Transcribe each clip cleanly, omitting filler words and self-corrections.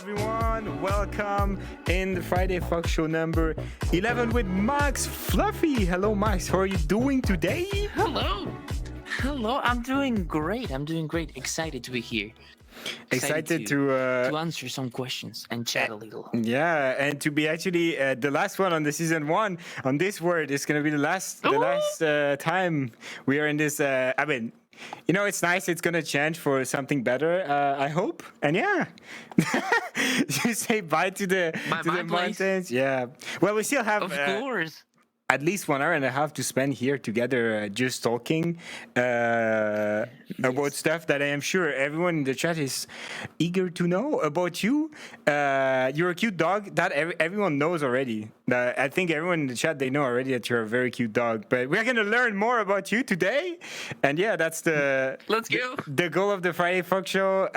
everyone. Welcome in the Friday Fox Show number 11 with Max Fluffy. Hello, Max. How are you doing today? Hello. I'm doing great. Excited to be here. Excited to answer some questions and chat a little. Yeah, and to be actually the last one on the season 1 on this word is going to be the last time we are in this. It's nice. It's going to change for something better, I hope. And yeah, you say bye to the mountains. Yeah. Well, we still have. Of course. At least 1 hour and a half to spend here together, just talking about stuff that I am sure everyone in the chat is eager to know about you. You're a cute dog that everyone knows already. I think everyone in the chat, they know already that you're a very cute dog. But we're going to learn more about you today. And yeah, that's Let's go. The goal of the Friday Fox Show.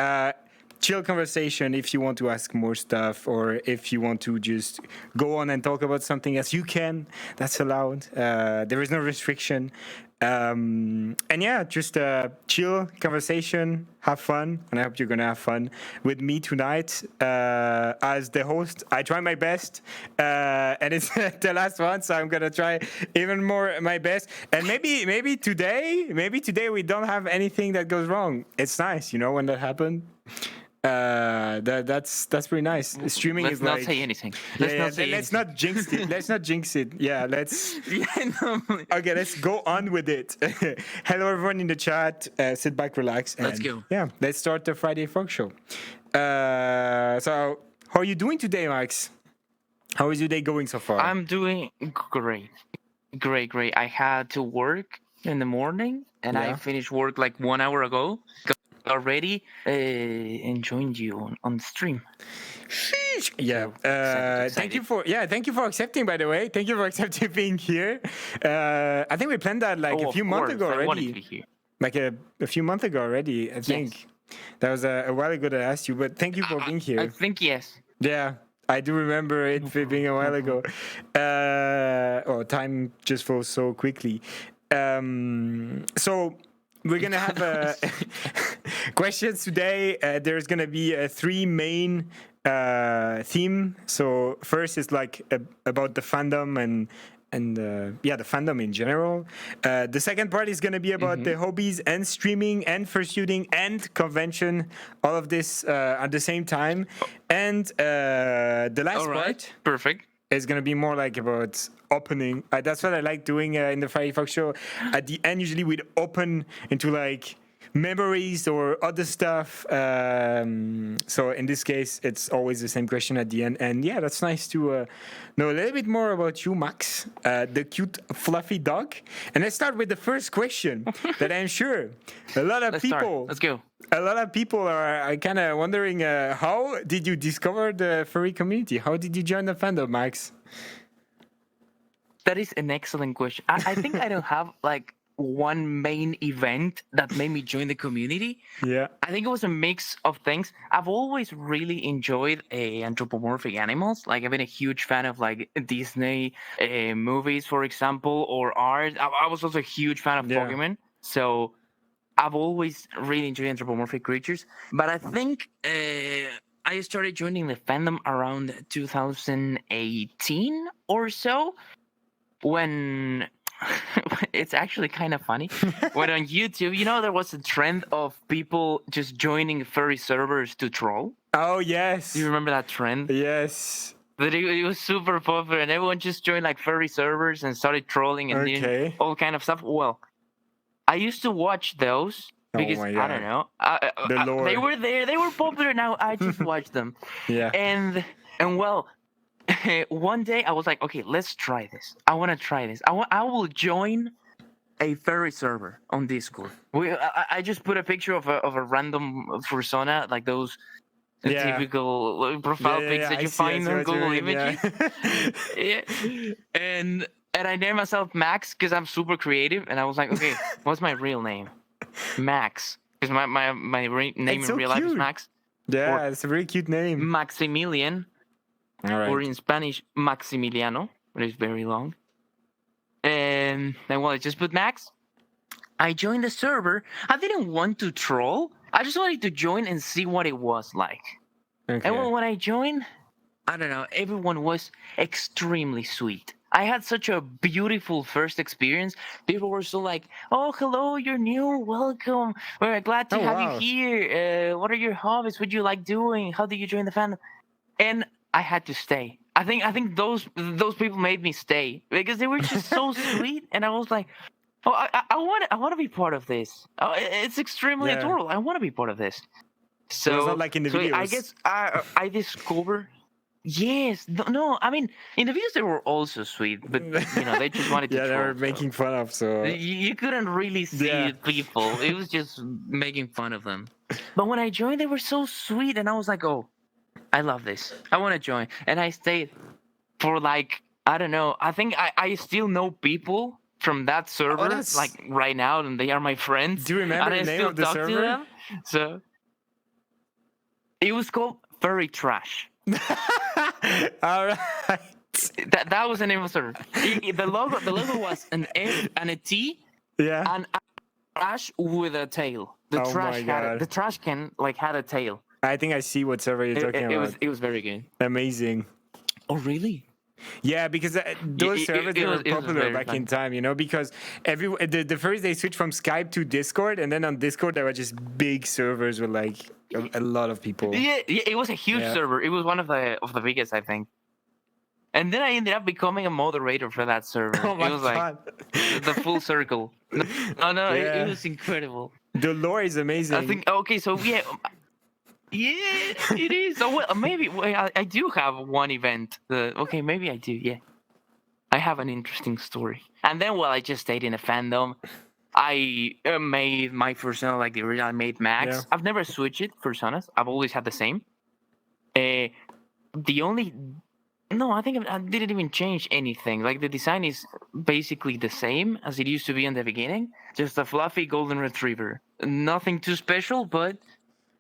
Chill conversation if you want to ask more stuff or if you want to just go on and talk about something else, you can. That's allowed. There is no restriction. And yeah, just chill conversation, have fun, and I hope you're gonna have fun with me tonight as the host. I try my best, and it's the last one, so I'm gonna try even more my best. And maybe today we don't have anything that goes wrong. It's nice, when that happened. That's pretty nice. Streaming let's is not like, say anything. Let's not jinx it. Let's not jinx it. Yeah, let's. Okay, let's go on with it. Hello, everyone in the chat. Sit back, relax, and let's go. Yeah, let's start the Friday Fox Show. So, how are you doing today, Max? How is your day going so far? I'm doing great. I had to work in the morning, and I finished work like 1 hour ago. Already enjoying you on stream. Yeah. Thank you for accepting, by the way. Thank you for accepting being here. I think we planned that a few months ago already. I wanted to be here. Like a few months ago already, I think. Yes. That was a while ago that I asked you, but thank you for being here. I think yes. Yeah. I do remember it being a while ago. Time just flows so quickly. So we're going to have questions today. There's going to be 3 main theme. So first is about the fandom and the fandom in general. The second part is going to be about the hobbies and streaming and fursuiting and convention, all of this at the same time. And the last part perfect is going to be more about opening. That's what I like doing in the Friday Fox Show. At the end, usually we'd open into memories or other stuff. So in this case, it's always the same question at the end. And yeah, that's nice to know a little bit more about you, Max, the cute, fluffy dog. And let's start with the first question that I'm sure a lot of people... Let's go. A lot of people are kind of wondering, how did you discover the furry community? How did you join the fandom, Max? That is an excellent question. I think I don't have one main event that made me join the community. Yeah. I think it was a mix of things. I've always really enjoyed anthropomorphic animals. I've been a huge fan of Disney movies, for example, or art. I was also a huge fan of Pokemon. So I've always really enjoyed anthropomorphic creatures. But I think I started joining the fandom around 2018 or so, when it's actually kind of funny. When on YouTube, there was a trend of people just joining furry servers to troll. Oh, yes. Do you remember that trend? Yes. That it was super popular, and everyone just joined furry servers and started trolling and doing all kind of stuff. Well, I used to watch those because I don't know. The lore. They were there. They were popular. Now I just watched them. Yeah. And well, one day I was like, okay, let's try this. I want to try this. I will join a furry server on Discord. I just put a picture of a random fursona, those typical profile pics that you find on Google Images. Yeah. And I named myself Max because I'm super creative, and I was like, okay, what's my real name? Max, because my name in real life is Max. Yeah, it's a very cute name. Maximilian. Right. Or in Spanish, Maximiliano, but it's very long. And then, I just put Max. I joined the server. I didn't want to troll. I just wanted to join and see what it was like. Okay. And when I joined, I don't know, everyone was extremely sweet. I had such a beautiful first experience. People were so like, "Oh, hello, you're new. Welcome. We're glad to Oh have you wow. here. What are your hobbies? What do you like doing? How did you join the fandom?" And I had to stay. I think those people made me stay because they were just so sweet, and I was like, "Oh, I want to be part of this. Oh, it's extremely Yeah. adorable. I want to be part of this." It was not So like in the so I videos. guess I discovered. Yes, no, I mean in the videos they were also sweet, but they just wanted to Yeah, they were troll. So making fun of. So you couldn't really yeah. see people. It was just making fun of them. But when I joined, they were so sweet, and I was like, "Oh, I love this. I want to join." And I stayed for like I don't know. I think I still know people from that Oh, server like that's. right now, and they are my friends, Do you remember and the I name still of the talk to server? them. So it was called Furry Trash. All right. That was the name of the server. The logo was an F and a T Yeah. and a trash with a tail. Oh my The god. trash can like had a tail. I think I see what server you're It, talking it, it about. was it was very good. Amazing. Oh really? Yeah, because Yeah, those servers they were it was popular very back in fun. time, because the first they switched from Skype to Discord, and then on Discord there were just big servers with like a lot of people. Yeah, it was a huge Yeah. server. It was one of the biggest, I think. And then I ended up becoming a moderator for that server. Oh my It was like god. the full circle. No, it Yeah. was incredible. The lore is amazing. I think okay, so yeah, it is. So well, maybe I do have one event. Okay, maybe I do. Yeah, I have an interesting story. And then I just stayed in a fandom. I made my persona like the original. I made Max. Yeah. I've never switched it personas. I've always had the same. The only no, I think I didn't even change anything. Like the design is basically the same as it used to be in the beginning. Just a fluffy golden retriever. Nothing too special, but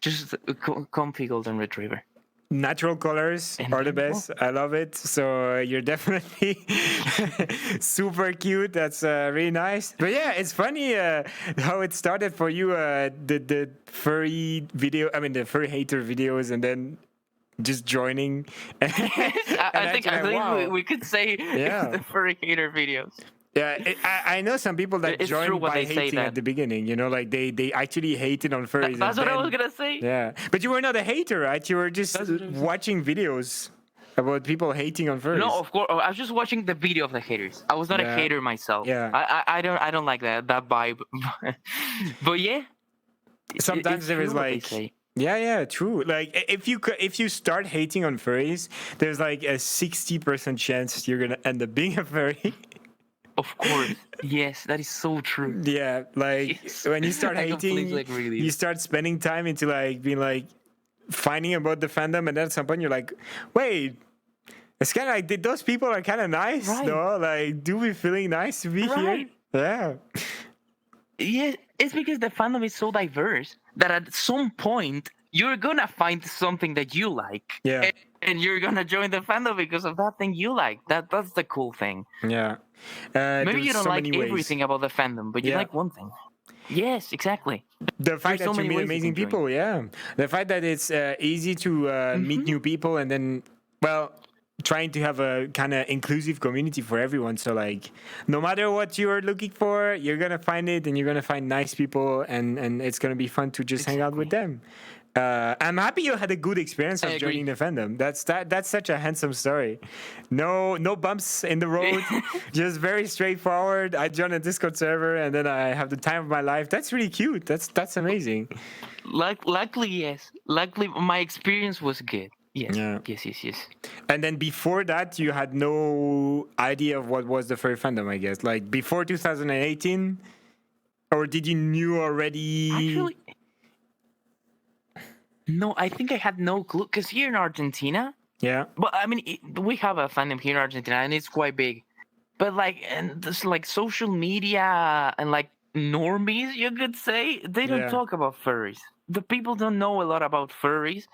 just a comfy golden retriever. Natural colors And are the then, best. I love it. So you're definitely super cute. That's really nice. But yeah, it's funny how it started for you. The furry video. I mean, the furry hater videos, and then just joining. I think wow. we could say Yeah. the furry hater videos. Yeah, I know some people that It's true joined when by they say hating that. at the beginning. Like they actually hated on furries. That's and what I was then- gonna say. Yeah, but you were not a hater, right? You were just That's what I was- watching videos about people hating on furries. No, of course. I was just watching the video of the haters. I was not Yeah. a hater myself. Yeah. I don't like that vibe. But yeah. Sometimes it's there true is what they like. say. Yeah, true. Like if you start hating on furries, there's like a 60% chance you're gonna end up being a furry. Of course. Yes, that is so true. Yeah, like Yes. when you start I completely hating, agree with you you. start spending time into like being like finding about the fandom, and then at some point you're like, wait, it's kind of like those people are kind of nice, Right. no? Like, do we feeling nice to be Right. here? Yeah, Yeah, it's because the fandom is so diverse that at some point you're gonna find something that you like. Yeah. And you're gonna join the fandom because of that thing you like. That's the cool thing. yeah. Maybe There's you don't so like many ways. everything about the fandom, but you Yeah. like one thing. Yes, exactly. The fact There's so that you many meet ways you amazing can join. people, yeah. The fact that it's easy to meet new people, and then, well, trying to have a kind of inclusive community for everyone. So, like, no matter what you're looking for, you're going to find it, and you're going to find nice people, and it's going to be fun to just hang out with them. I'm happy you had a good experience I of agree. joining the fandom. That's such a handsome story. No bumps in the road, just very straightforward. I joined a Discord server, and then I have the time of my life. That's really cute. That's amazing. Luckily, yes. Luckily, my experience was good. Yes. Yeah. Yes. And then before that, you had no idea of what was the furry fandom, I guess. Like before 2018, or did you knew already? Actually, no, I think I had no clue because here in Argentina, Yeah. but I mean, we have a fandom here in Argentina and it's quite big. But and this like social media and like normies, you could say, they don't Yeah. talk about furries. The people don't know a lot about furries,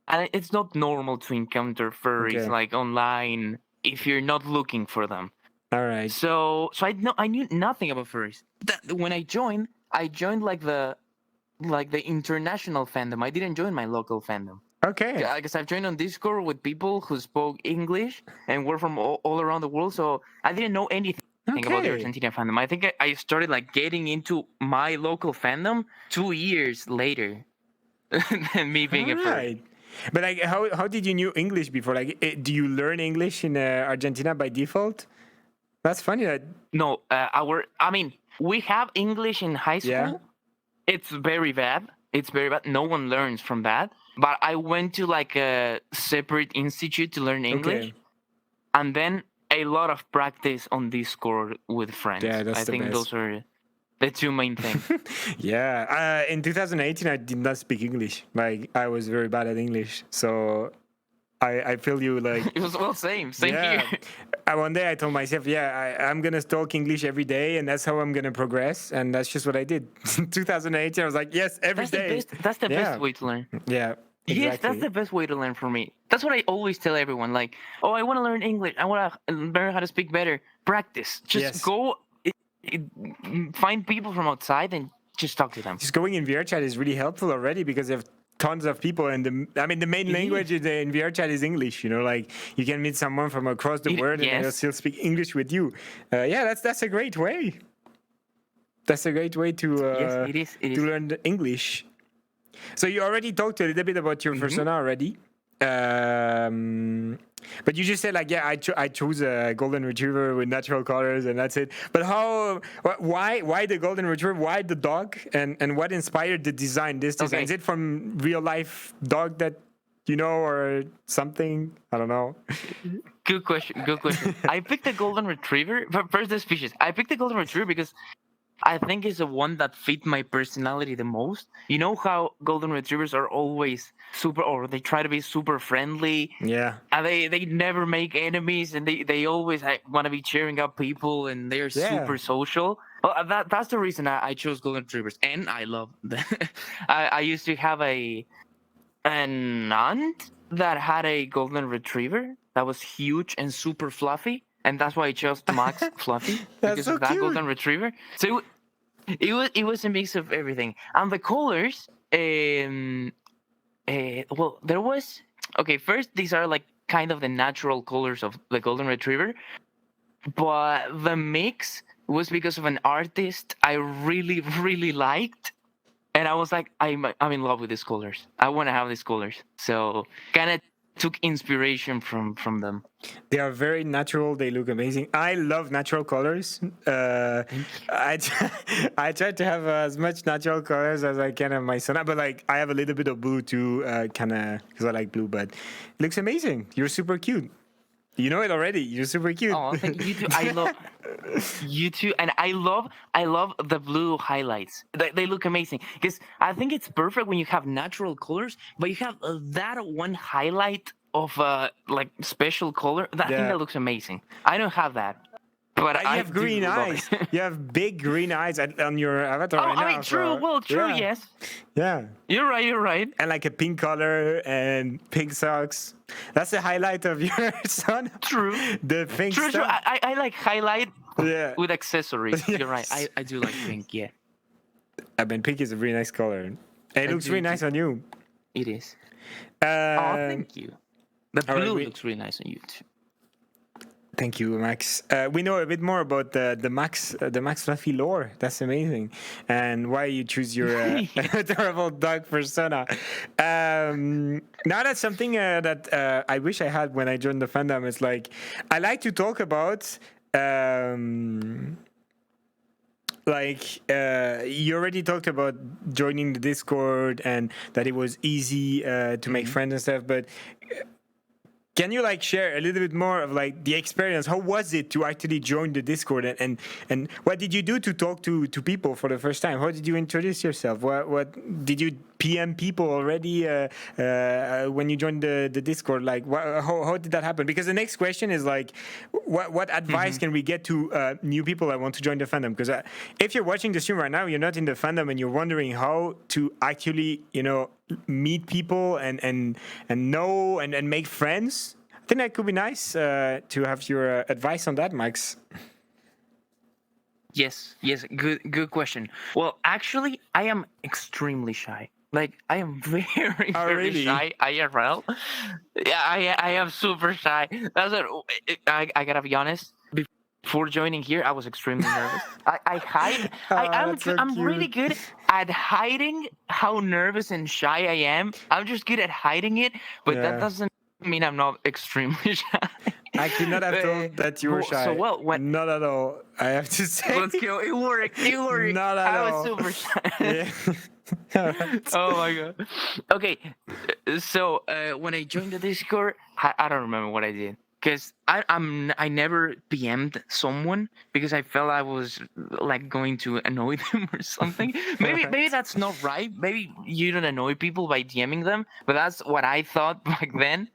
and it's not normal to encounter furries Okay. like online if you're not looking for them. All right. So I knew nothing about furries. When I joined like the international fandom. I didn't join my local fandom. Okay. Because I've joined on Discord with people who spoke English and were from all around the world. So I didn't know anything about the Okay. Argentinian fandom. I think I started like getting into my local fandom 2 years later than me being All a furry. right. But like, how did you knew English before? Like, do you learn English in Argentina by default? That's funny. That No, I mean, we have English in high yeah. school. It's very bad. It's very bad. No one learns from that. But I went to like a separate institute to learn Okay. English, and then a lot of practice on Discord with Yeah, friends. that's I the think best. those are the two main things. Yeah. In 2018, I did not speak English. Like, I was very bad at English. So I feel you. Like, It was well, same yeah. here. One day I told myself, yeah, I'm gonna talk English every day, and that's how I'm gonna progress. And that's just what I did. 2018, I was like, yes, every That's the day. best. That's the Yeah. best way to learn. Yeah. Yes, that's Exactly. the best way to learn for me. That's what I always tell everyone. Like, oh, I want to learn English. I want to learn how to speak better. Practice. Just Yes. go find people from outside and just talk to them. Just going in VRChat is really helpful already because you have tons of people, and the main It language is. in VRChat is English. You know, like you can meet someone from across the world and they'll Yes. still speak English with you. Yeah, that's a great way. That's a great way Yes, to it is. It to is. learn the English. So you already talked a little bit about your persona already. But you just said like, yeah, I chose a golden retriever with natural colors and that's it. But why the golden retriever? Why the dog? And what inspired the design? This design Okay. is it from real life dog that you know or something? I don't know. Good question. Good question. I picked the golden retriever. But first, the species. I picked the golden retriever because I think it's the one that fit my personality the most. You know how golden retrievers are always super, or they try to be super friendly, Yeah. and they never make enemies, and they always want to be cheering up people, and they're Yeah. super social. Well, that's the reason I chose golden retrievers, and I love them. I used to have an aunt that had a golden retriever that was huge and super fluffy, and that's why I chose Max Fluffy That's because so of that cute. golden retriever. So it was a mix of everything, and the colors. Well, there was okay. First, these are like kind of the natural colors of the golden retriever, but the mix was because of an artist I really really liked, and I was like, I'm in love with these colors. I want to have these colors. So kind of took inspiration from them. They are very natural. They look amazing. I love natural colors. I try to have as much natural colors as I can on my sauna, but like I have a little bit of blue too, kind of because I like blue. But it looks amazing. You're super cute. You know it already. You're super cute. Oh, thank you. You too. I love you too, and I love the blue highlights. They look amazing because I think it's perfect when you have natural colors, but you have that one highlight of like special color. I think Yeah. that looks amazing. I don't have that, but You I have green do love eyes. it. You have big green eyes on your avatar Oh, right now. I mean, true. so- Well, true. yeah. Yes, Yeah. you're right. You're right. And like a pink color and pink socks. That's the highlight of your son. True. The pink True. stuff. I like highlight Yeah. with accessories. You're right. Yes. I do like pink. Yeah, I mean, pink is a really nice color. And it looks do really too. nice on you. it is. Uh, Oh, thank you. The all right, blue we- looks really nice on you too. Thank you, Max. We know a bit more about the Max Fluffy lore. That's amazing, and why you choose your adorable dog persona. Now that's something that I wish I had when I joined the fandom. It's like I like to talk about. You already talked about joining the Discord and that it was easy to make friends and stuff, but can you like share a little bit more of like the experience? How was it to actually join the Discord and what did you do to talk to people for the first time? How did you introduce yourself? What did you PM people already when you joined the Discord? Like how did that happen? Because the next question is like, what advice can we get to new people that want to join the fandom? Because if you're watching the stream right now, you're not in the fandom and you're wondering how to actually meet people and know and make friends. I think that could be nice to have your advice on that, Max. Yes, good question. Well, actually, I am extremely shy. Like I am very Oh, very really? shy IRL. Yeah, I am super shy. That's what I gotta be honest. Before joining here, I was extremely nervous. I hide. Ah, that's so I'm really cute. good at hiding how nervous and shy I am. I'm just good at hiding it, but that Yeah. doesn't mean I'm not extremely shy. I could not have told that you were So shy. well, when Not at all. I have to say. let's go, it worked. It worked. Not at I was all. super shy. Yeah. All right. Oh my god. Okay, so when I joined the Discord, I don't remember what I did because I never PM'd someone because I felt I was like going to annoy them or something. Maybe that's not right. Maybe you don't annoy people by DMing them, but that's what I thought back then.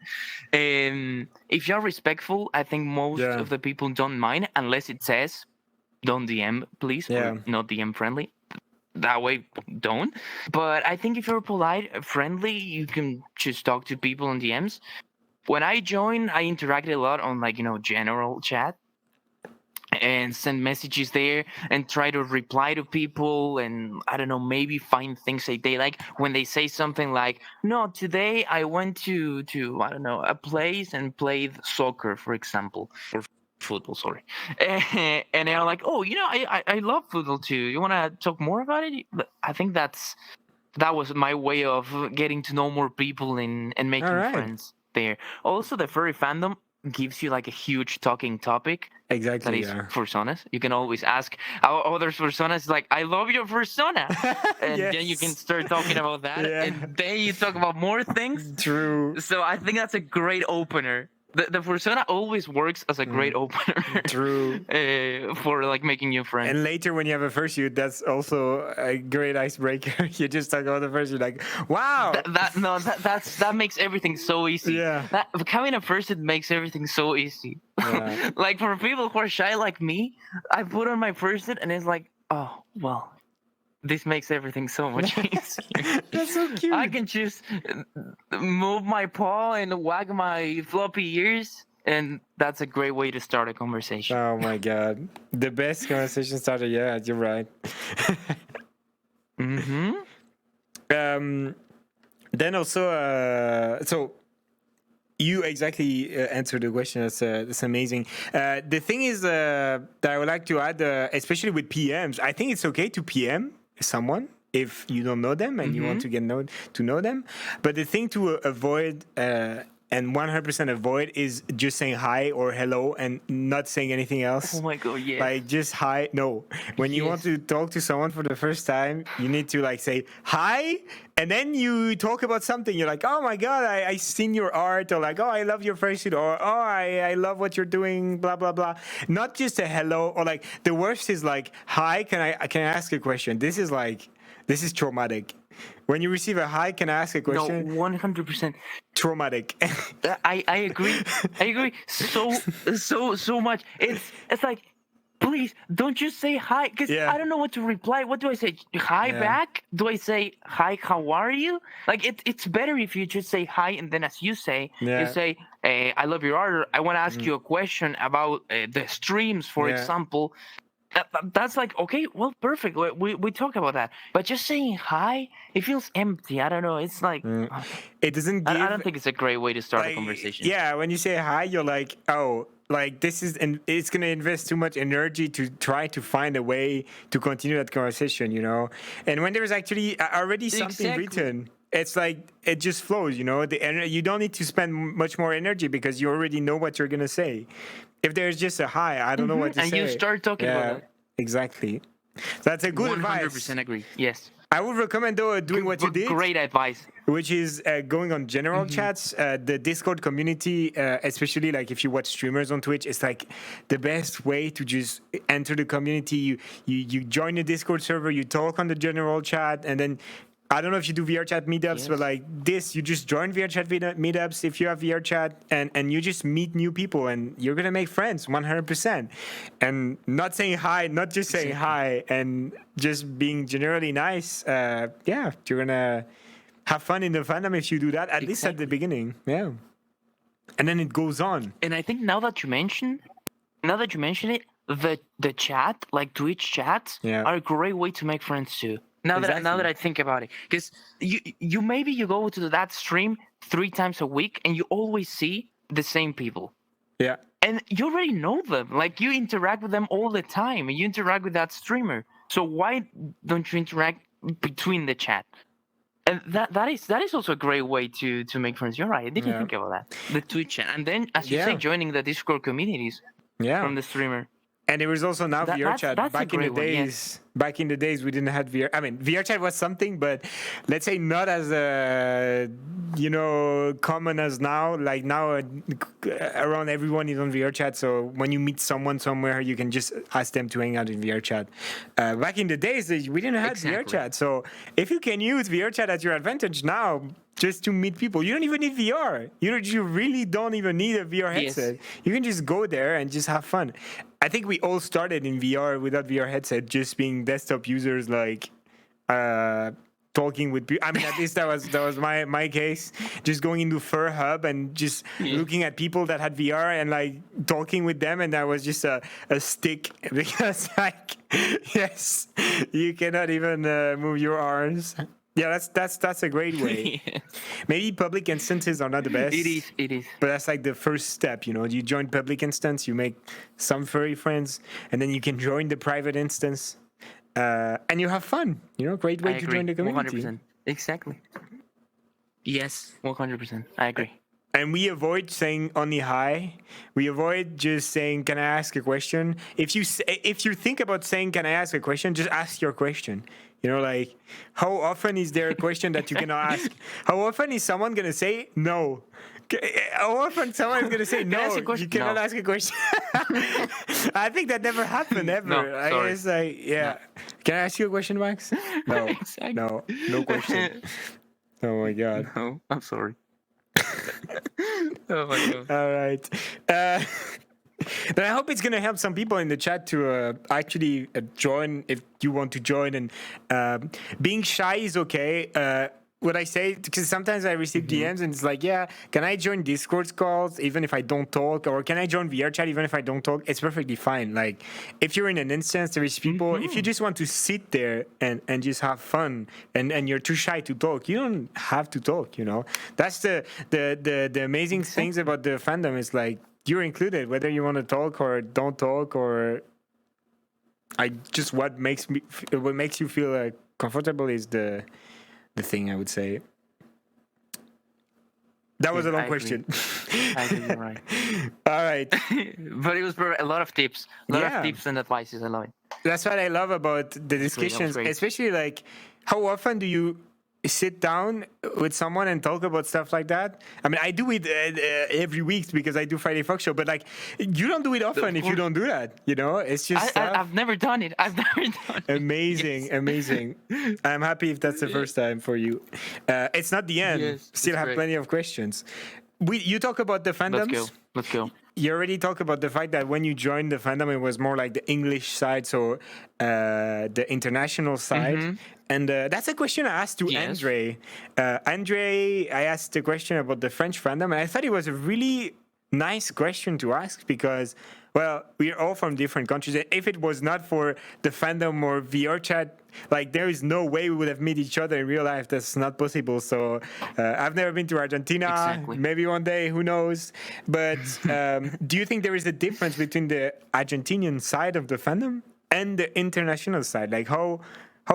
If you're respectful, I think most Yeah. of the people don't mind unless it says don't DM, please. Yeah. We're not DM friendly. That way, don't. But I think if you're polite, friendly, you can just talk to people in DMs. When I joined, I interacted a lot on general chat and send messages there and try to reply to people and I don't know, maybe find things that they like when they say something like, no, today I went to I don't know, a place and played soccer, for example, or football, sorry. And they're like, oh, I love football too, you want to talk more about it? I think that was my way of getting to know more people and All making right. friends there. Also, the furry fandom gives you like a huge talking topic that Exactly. is Yeah. personas. You can always ask how other personas like, I love your persona. And then you can Yes. start talking about that. Yeah. And then you talk about more things. True. So I think that's a great opener. The persona always works as a great opener. True. For like making new friends. And later, when you have a fursuit, that's also a great icebreaker. You just talk about the fursuit, like, wow. That makes everything so easy. Yeah. Becoming a person makes everything so easy. Yeah. Like for people who are shy like me, I put on my person and it's like, oh well, this makes everything so much easier. That's so cute. I can just move my paw and wag my floppy ears, and that's a great way to start a conversation. Oh my god, the best conversation starter. Yeah, you're right. Mm-hmm. Then also, so you exactly answered the question. That's amazing. The thing is that I would like to add, especially with PMs, I think it's okay to PM someone if you don't know them and you want to get to know them. But the thing to avoid and 100% avoid is just saying hi or hello and not saying anything else. Oh my god, yeah. Like just hi. No, when you want to talk to someone for the first time, you need to like say hi, and then you talk about something. You're like, oh my god, I seen your art, or like, oh, I love your fursuit, or oh, I love what you're doing, blah blah blah. Not just a hello, or like the worst is like, hi, can I ask a question? This is traumatic. When you receive a hi, can I ask a question? No, 100%. Traumatic. I agree. I agree so much. It's like, please don't just say hi, because Yeah. I don't know what to reply. What do I say? Hi back? Do I say hi? How are you? Like it's better if you just say hi, and then as you say, Yeah. you say, I love your art. I want to ask you a question about the streams, for Yeah. example. That's like, okay, well, perfect. We talk about that, but just saying hi, it feels empty. I don't know. It's like It doesn't give. I don't think it's a great way to start a like, conversation. Yeah, when you say hi, you're like, oh, like this is, and it's gonna invest too much energy to try to find a way to continue that conversation, you know. And when there's actually already something Exactly. written, it's like it just flows, you know. You don't need to spend much more energy because you already know what you're gonna say. If there's just a hi, I don't know what to And say. you start talking about it. Exactly. That's a good 100% advice. agree. Yes. I would recommend though doing what you did. Great advice. Which is going on general chats, the Discord community, especially like if you watch streamers on Twitch, it's like the best way to just enter the community. You join the Discord server, you talk on the general chat, and then I don't know if you do VR chat meetups, but like this, you just join VR chat meetups if you have VR chat, and you just meet new people, and you're gonna make friends 100%. And not saying hi, not just saying hi, and just being generally nice. Yeah, you're gonna have fun in the fandom if you do that, at least at the beginning. Yeah. And then it goes on. And I think now that you mention it, the chat, like Twitch chats, Yeah. are a great way to make friends too. Now that Exactly. I think about it, because you maybe you go to that stream 3 times a week and you always see the same people. Yeah. And you already know them. Like you interact with them all the time. And you interact with that streamer. So why don't you interact between the chat? And that is also a great way to make friends. You're right. I didn't Yeah. think about that. The Twitch chat, and then as you say, Yeah. joining the Discord communities Yeah. from the streamer. And there was also now VR chat. That's a Back in the great one, yes. days, back in the days, we didn't have VR. I mean, VR chat was something, but let's say not as common as now. Like now, around everyone is on VR chat. So when you meet someone somewhere, you can just ask them to hang out in VR chat. Back in the days, we didn't have VR Exactly. chat. So if you can use VR chat at your advantage now, just to meet people, you don't even need VR. You really don't even need a VR Yes. headset. You can just go there and just have fun. I think we all started in VR without VR headset, just being desktop users, like talking with people. I mean, at least that was my case. Just going into Fur Hub and just looking at people that had VR and like talking with them, and that was just a stick because like yes, you cannot even move your arms. Yeah, that's a great way. Yes. Maybe public instances are not the best. It is. But that's like the first step, You join public instance, you make some furry friends, and then you can join the private instance, and you have fun. Great way I to agree. join the community. 100%. Exactly. Yes, 100%. I agree. And we avoid saying only hi. We avoid just saying, "Can I ask a question?" If you think about saying, "Can I ask a question?" just ask your question. Like how often is there a question that you cannot ask? How often is someone gonna say no? How often someone is gonna say Can I no? ask a question? You cannot No. ask a question. I think that never happened ever. No, I sorry. guess Can I ask you a question, Max? No, Exactly. no question. Oh my god. No, I'm sorry. Oh my god. All right. Then I hope it's going to help some people in the chat to actually join if you want to join. And being shy is okay. What I say, because sometimes I receive DMs and it's like, yeah, can I join Discord calls even if I don't talk? Or can I join VR chat even if I don't talk? It's perfectly fine. Like, if you're in an instance, there is people, if you just want to sit there and just have fun and you're too shy to talk, you don't have to talk, That's the amazing things about the fandom is like, you're included, whether you want to talk or don't talk, or what makes you feel comfortable is the thing, I would say. That was a long question. I think you're right. All right. But it was a lot of tips. A lot of tips and advices. I love it. That's what I love about the discussions, great. especially like how often do you sit down with someone and talk about stuff like that? I mean, I do it every week because I do Friday Fuck Show, but like you don't do it often if you don't do that. It's just I've never done it. amazing, Yes. amazing. I'm happy if that's the first time for you. It's not the end. Yes, Still it's have great. plenty of questions. You talk about the fandoms. Let's go. You already talked about the fact that when you joined the fandom, it was more like the English side, so the international side. And that's a question I asked to Yes. Andre. Andre, I asked a question about the French fandom, and I thought it was a really nice question to ask because, well, we're all from different countries. And if it was not for the fandom or VR chat, like there is no way we would have met each other in real life. That's not possible. So I've never been to Argentina. Exactly. Maybe one day, who knows? But do you think there is a difference between the Argentinian side of the fandom and the international side? Like how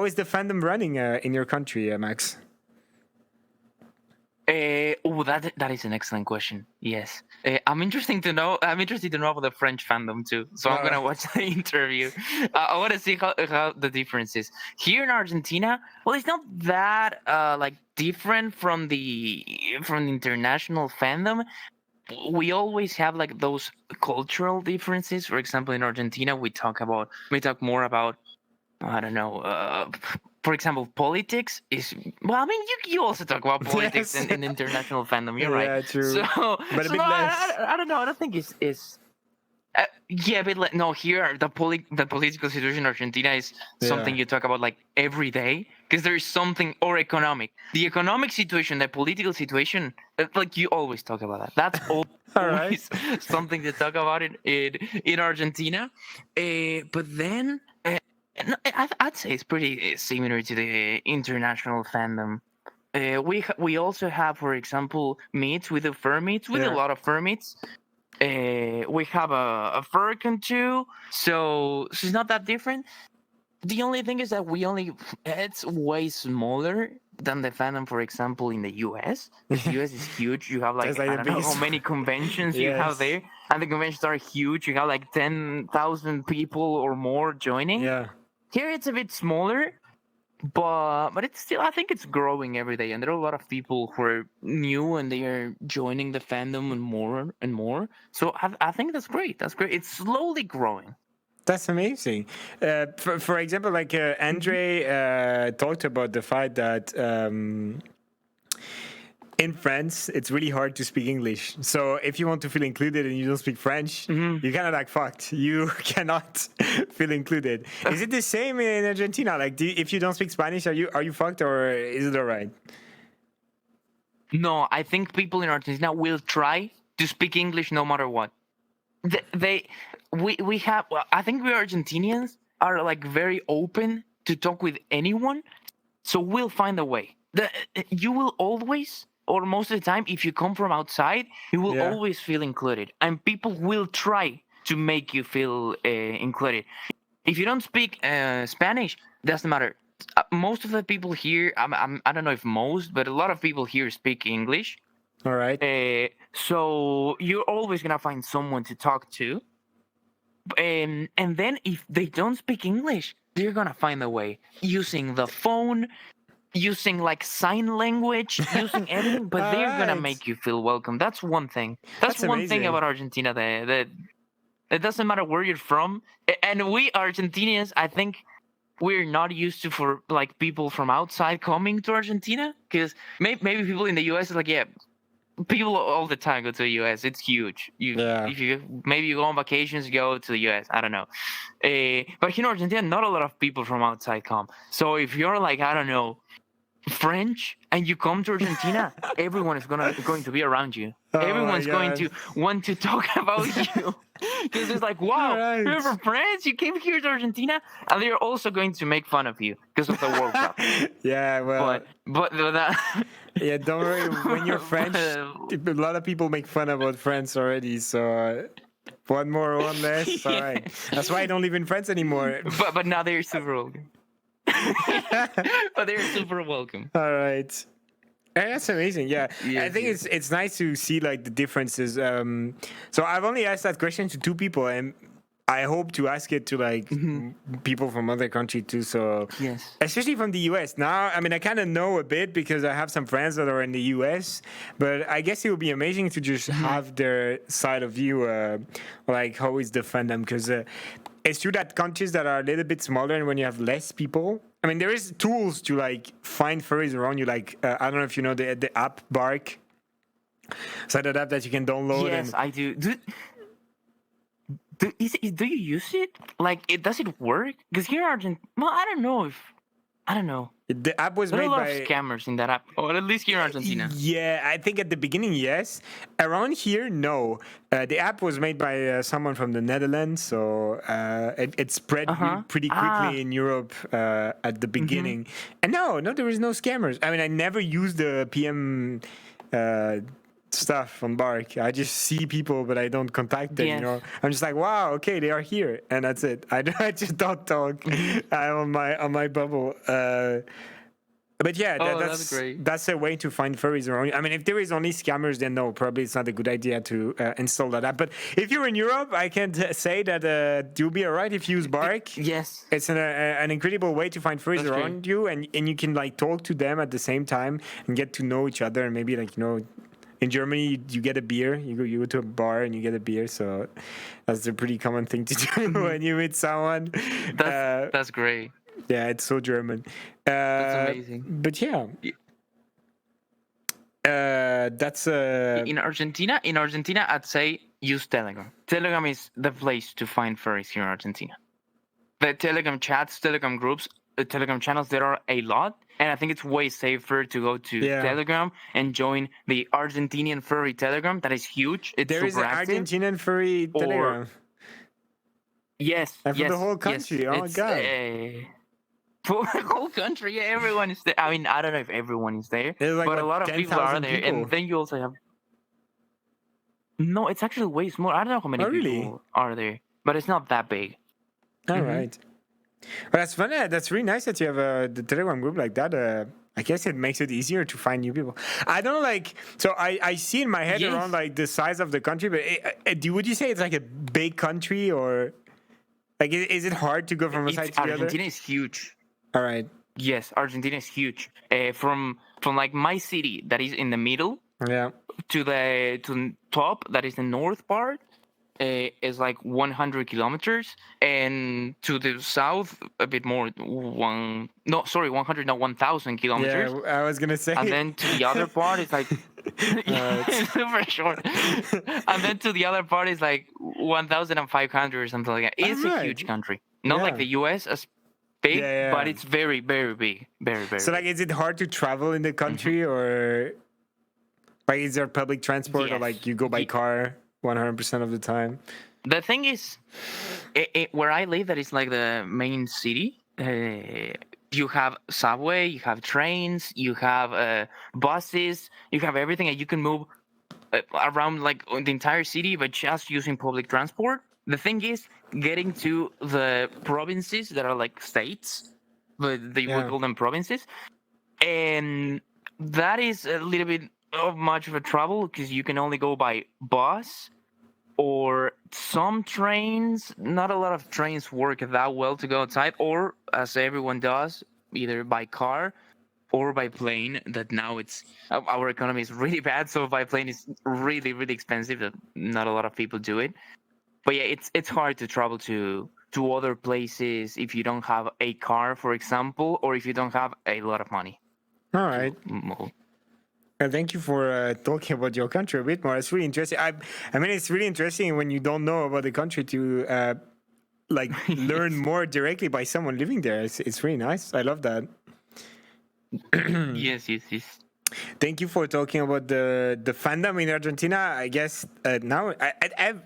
is the fandom running in your country, Max? That is an excellent question. Yes, I'm interested to know about the French fandom too. So I'm gonna watch the interview. I want to see how the difference is here in Argentina. Well, it's not that like different from the international fandom. We always have like those cultural differences. For example, in Argentina, we talk more about I don't know. For example, politics is well. I mean, you also talk about politics Yes. in international fandom. You're right. Yeah, true. So, But a bit no, less. I don't know. I don't think it's. Yeah, but no. Here, the political situation in Argentina is something Yeah. you talk about like every day because there is something or economic. The economic situation, the political situation, like you always talk about that. That's All right. always something to talk about in Argentina. But then. No, I'd say it's pretty similar to the international fandom. We also have, for example, meets. We do fur meets. We do a Yeah. lot of fur meets. We have a furcon too, so it's not that different. The only thing is that it's way smaller than the fandom, for example, in the US. Because the US is huge. You have That's like like I the don't know how biggest. many conventions you have Yes. there, and the conventions are huge. You have like 10,000 people or more joining. Yeah. Here it's a bit smaller, but it's still, I think it's growing every day, and there are a lot of people who are new and they are joining the fandom and more and more. So I think that's great. That's great. It's slowly growing. That's amazing. For example, like Andre talked about the fact that in France, it's really hard to speak English. So if you want to feel included and you don't speak French, you're kind of like fucked. You cannot feel included. Is it the same in Argentina? Like, if you don't speak Spanish, are you fucked or is it all right? No, I think people in Argentina will try to speak English no matter what. We have. Well, I think we Argentinians are like very open to talk with anyone, so we'll find a way. You will always, or most of the time, if you come from outside, you will Yeah. always feel included, and people will try to make you feel included. If you don't speak Spanish, doesn't matter. Most of the people here, I don't know if most, but a lot of people here speak English. All right. So you're always gonna find someone to talk to, and then if they don't speak English, they're gonna find a way using the phone, using like sign language, using everything. But All they're gonna right. make you feel welcome. That's one thing. That's That's one thing amazing. about Argentina. That it doesn't matter where you're from, and we Argentinians, I think. We're not used to for like people from outside coming to Argentina because maybe people in the US is like, yeah, people all the time go to the US. It's huge. Yeah. If you maybe you go on vacations, go to the US. I don't know. But here in Argentina, not a lot of people from outside come. So if you're like, I don't know, French and you come to Argentina, everyone is going to be around you. Oh my Everyone's going God. to want to talk about you. Because it's like, wow, Right. you're from France, you came here to Argentina, and they're also going to make fun of you because of the World Cup. Yeah, well, But that, yeah, don't worry. When you're French, but, a lot of people make fun about France already. So one more, one less. All right. That's why I don't live in France anymore. but now they're super welcome. But they're super welcome. All right. That's amazing. Yeah, I Yes, think yes. it's nice to see like the differences. So I've only asked that question to two people, and I hope to ask it to like people from other countries too. So Yes. especially from the US. Now, I mean, I kind of know a bit because I have some friends that are in the US, but I guess it would be amazing to just have their side of view, like how is the fandom? Because it's true that countries that are a little bit smaller and when you have less people, I mean, there is tools to like find furries around you. Like I don't know if you know the app Bark. So that app that you can download. Yes, And I do. Do you use it? Like, does it work? Because here in Argentina, well, I don't know if I don't know. the app was There are a made lot by. of scammers in that app, or at least here in Argentina. Yeah, I think at the beginning, yes. Around here, no. The app was made by someone from the Netherlands, so it spread pretty quickly in Europe at the beginning. And no, there is no scammers. I mean, I never used the PM stuff on Bark. I just see people, but I don't contact them. You Yes. know, I'm just like, wow, okay, they are here, and that's it. I just don't talk. I'm on my bubble. But yeah, Oh, that's great. That's a way to find furries around. I mean, if there is only scammers, then no, probably it's not a good idea to install that app. But if you're in Europe, I can say that you'll be alright if you use Bark. Yes. It's an incredible way to find furries That's around you, and you can like talk to them at the same time and get to know each other, and maybe like in Germany, you get a beer. You go to a bar and you get a beer. So that's a pretty common thing to do when you meet someone. That's great. Yeah, it's so German. That's amazing. But yeah, that's In Argentina, I'd say use Telegram. Telegram is the place to find furries here in Argentina. The Telegram chats, Telegram groups, Telegram channels, there are a lot. And I think it's way safer to go to Telegram and join the Argentinian furry Telegram. That is huge. It's there is super an active. Argentinian furry Telegram. Yes, And for the yes, whole yes. country. Oh my It's god. for the whole country. Yeah, everyone is there. I mean, I don't know if everyone is there, There's like but a what, lot of people are 10,000 there. And people? then you also have no. It's actually way smaller. I don't know how many Oh really? people are there, but it's not that big. All Hmm. right. Well, that's fun. That's really nice that you have the Telegram group like that. I guess it makes it easier to find new people. I don't like. So I see in my head around Yes, like the size of the country, but would you say it's like a big country or like is it hard to go from one it's side to the other? Argentina is huge. All right. Yes, Argentina is huge. From like my city that is in the middle Yeah. to the top that is the north part is like 100 kilometers, and to the south a bit more, 100, not 1,000 Yeah. kilometers, I was gonna and say. then to the other part is like yeah, It's it's super short, and then to the other part is like 1,500 or something like that. all It's a right. huge country, not like Yeah. the U.S. as Yeah. big, but Yeah. it's very very big, very very So like, big. is it hard to travel in the Hmm. country or like is there public transport or like Yes. you go by car 100% of the time? The thing is, where I live, that is like the main city. You have subway, you have trains, you have buses, you have everything, and you can move around like the entire city, but just using public transport. The thing is, getting to the provinces that are like states, but they would Yeah. call them provinces, and that is a little bit of much of a trouble because you can only go by bus or some trains. Not a lot of trains work that well to go outside, or as everyone does, either by car or by plane. That now it's our economy is really bad, so by plane is really really expensive. That not a lot of people do it. But yeah, it's hard to travel to other places if you don't have a car, for example, or if you don't have a lot of money All to right. move. Thank you for talking about your country a bit more. It's really interesting. I mean, it's really interesting when you don't know about the country to like learn Yes. more directly by someone living there. It's really nice. I love that. Yes, yes, yes. Thank you for talking about the fandom in Argentina. I guess now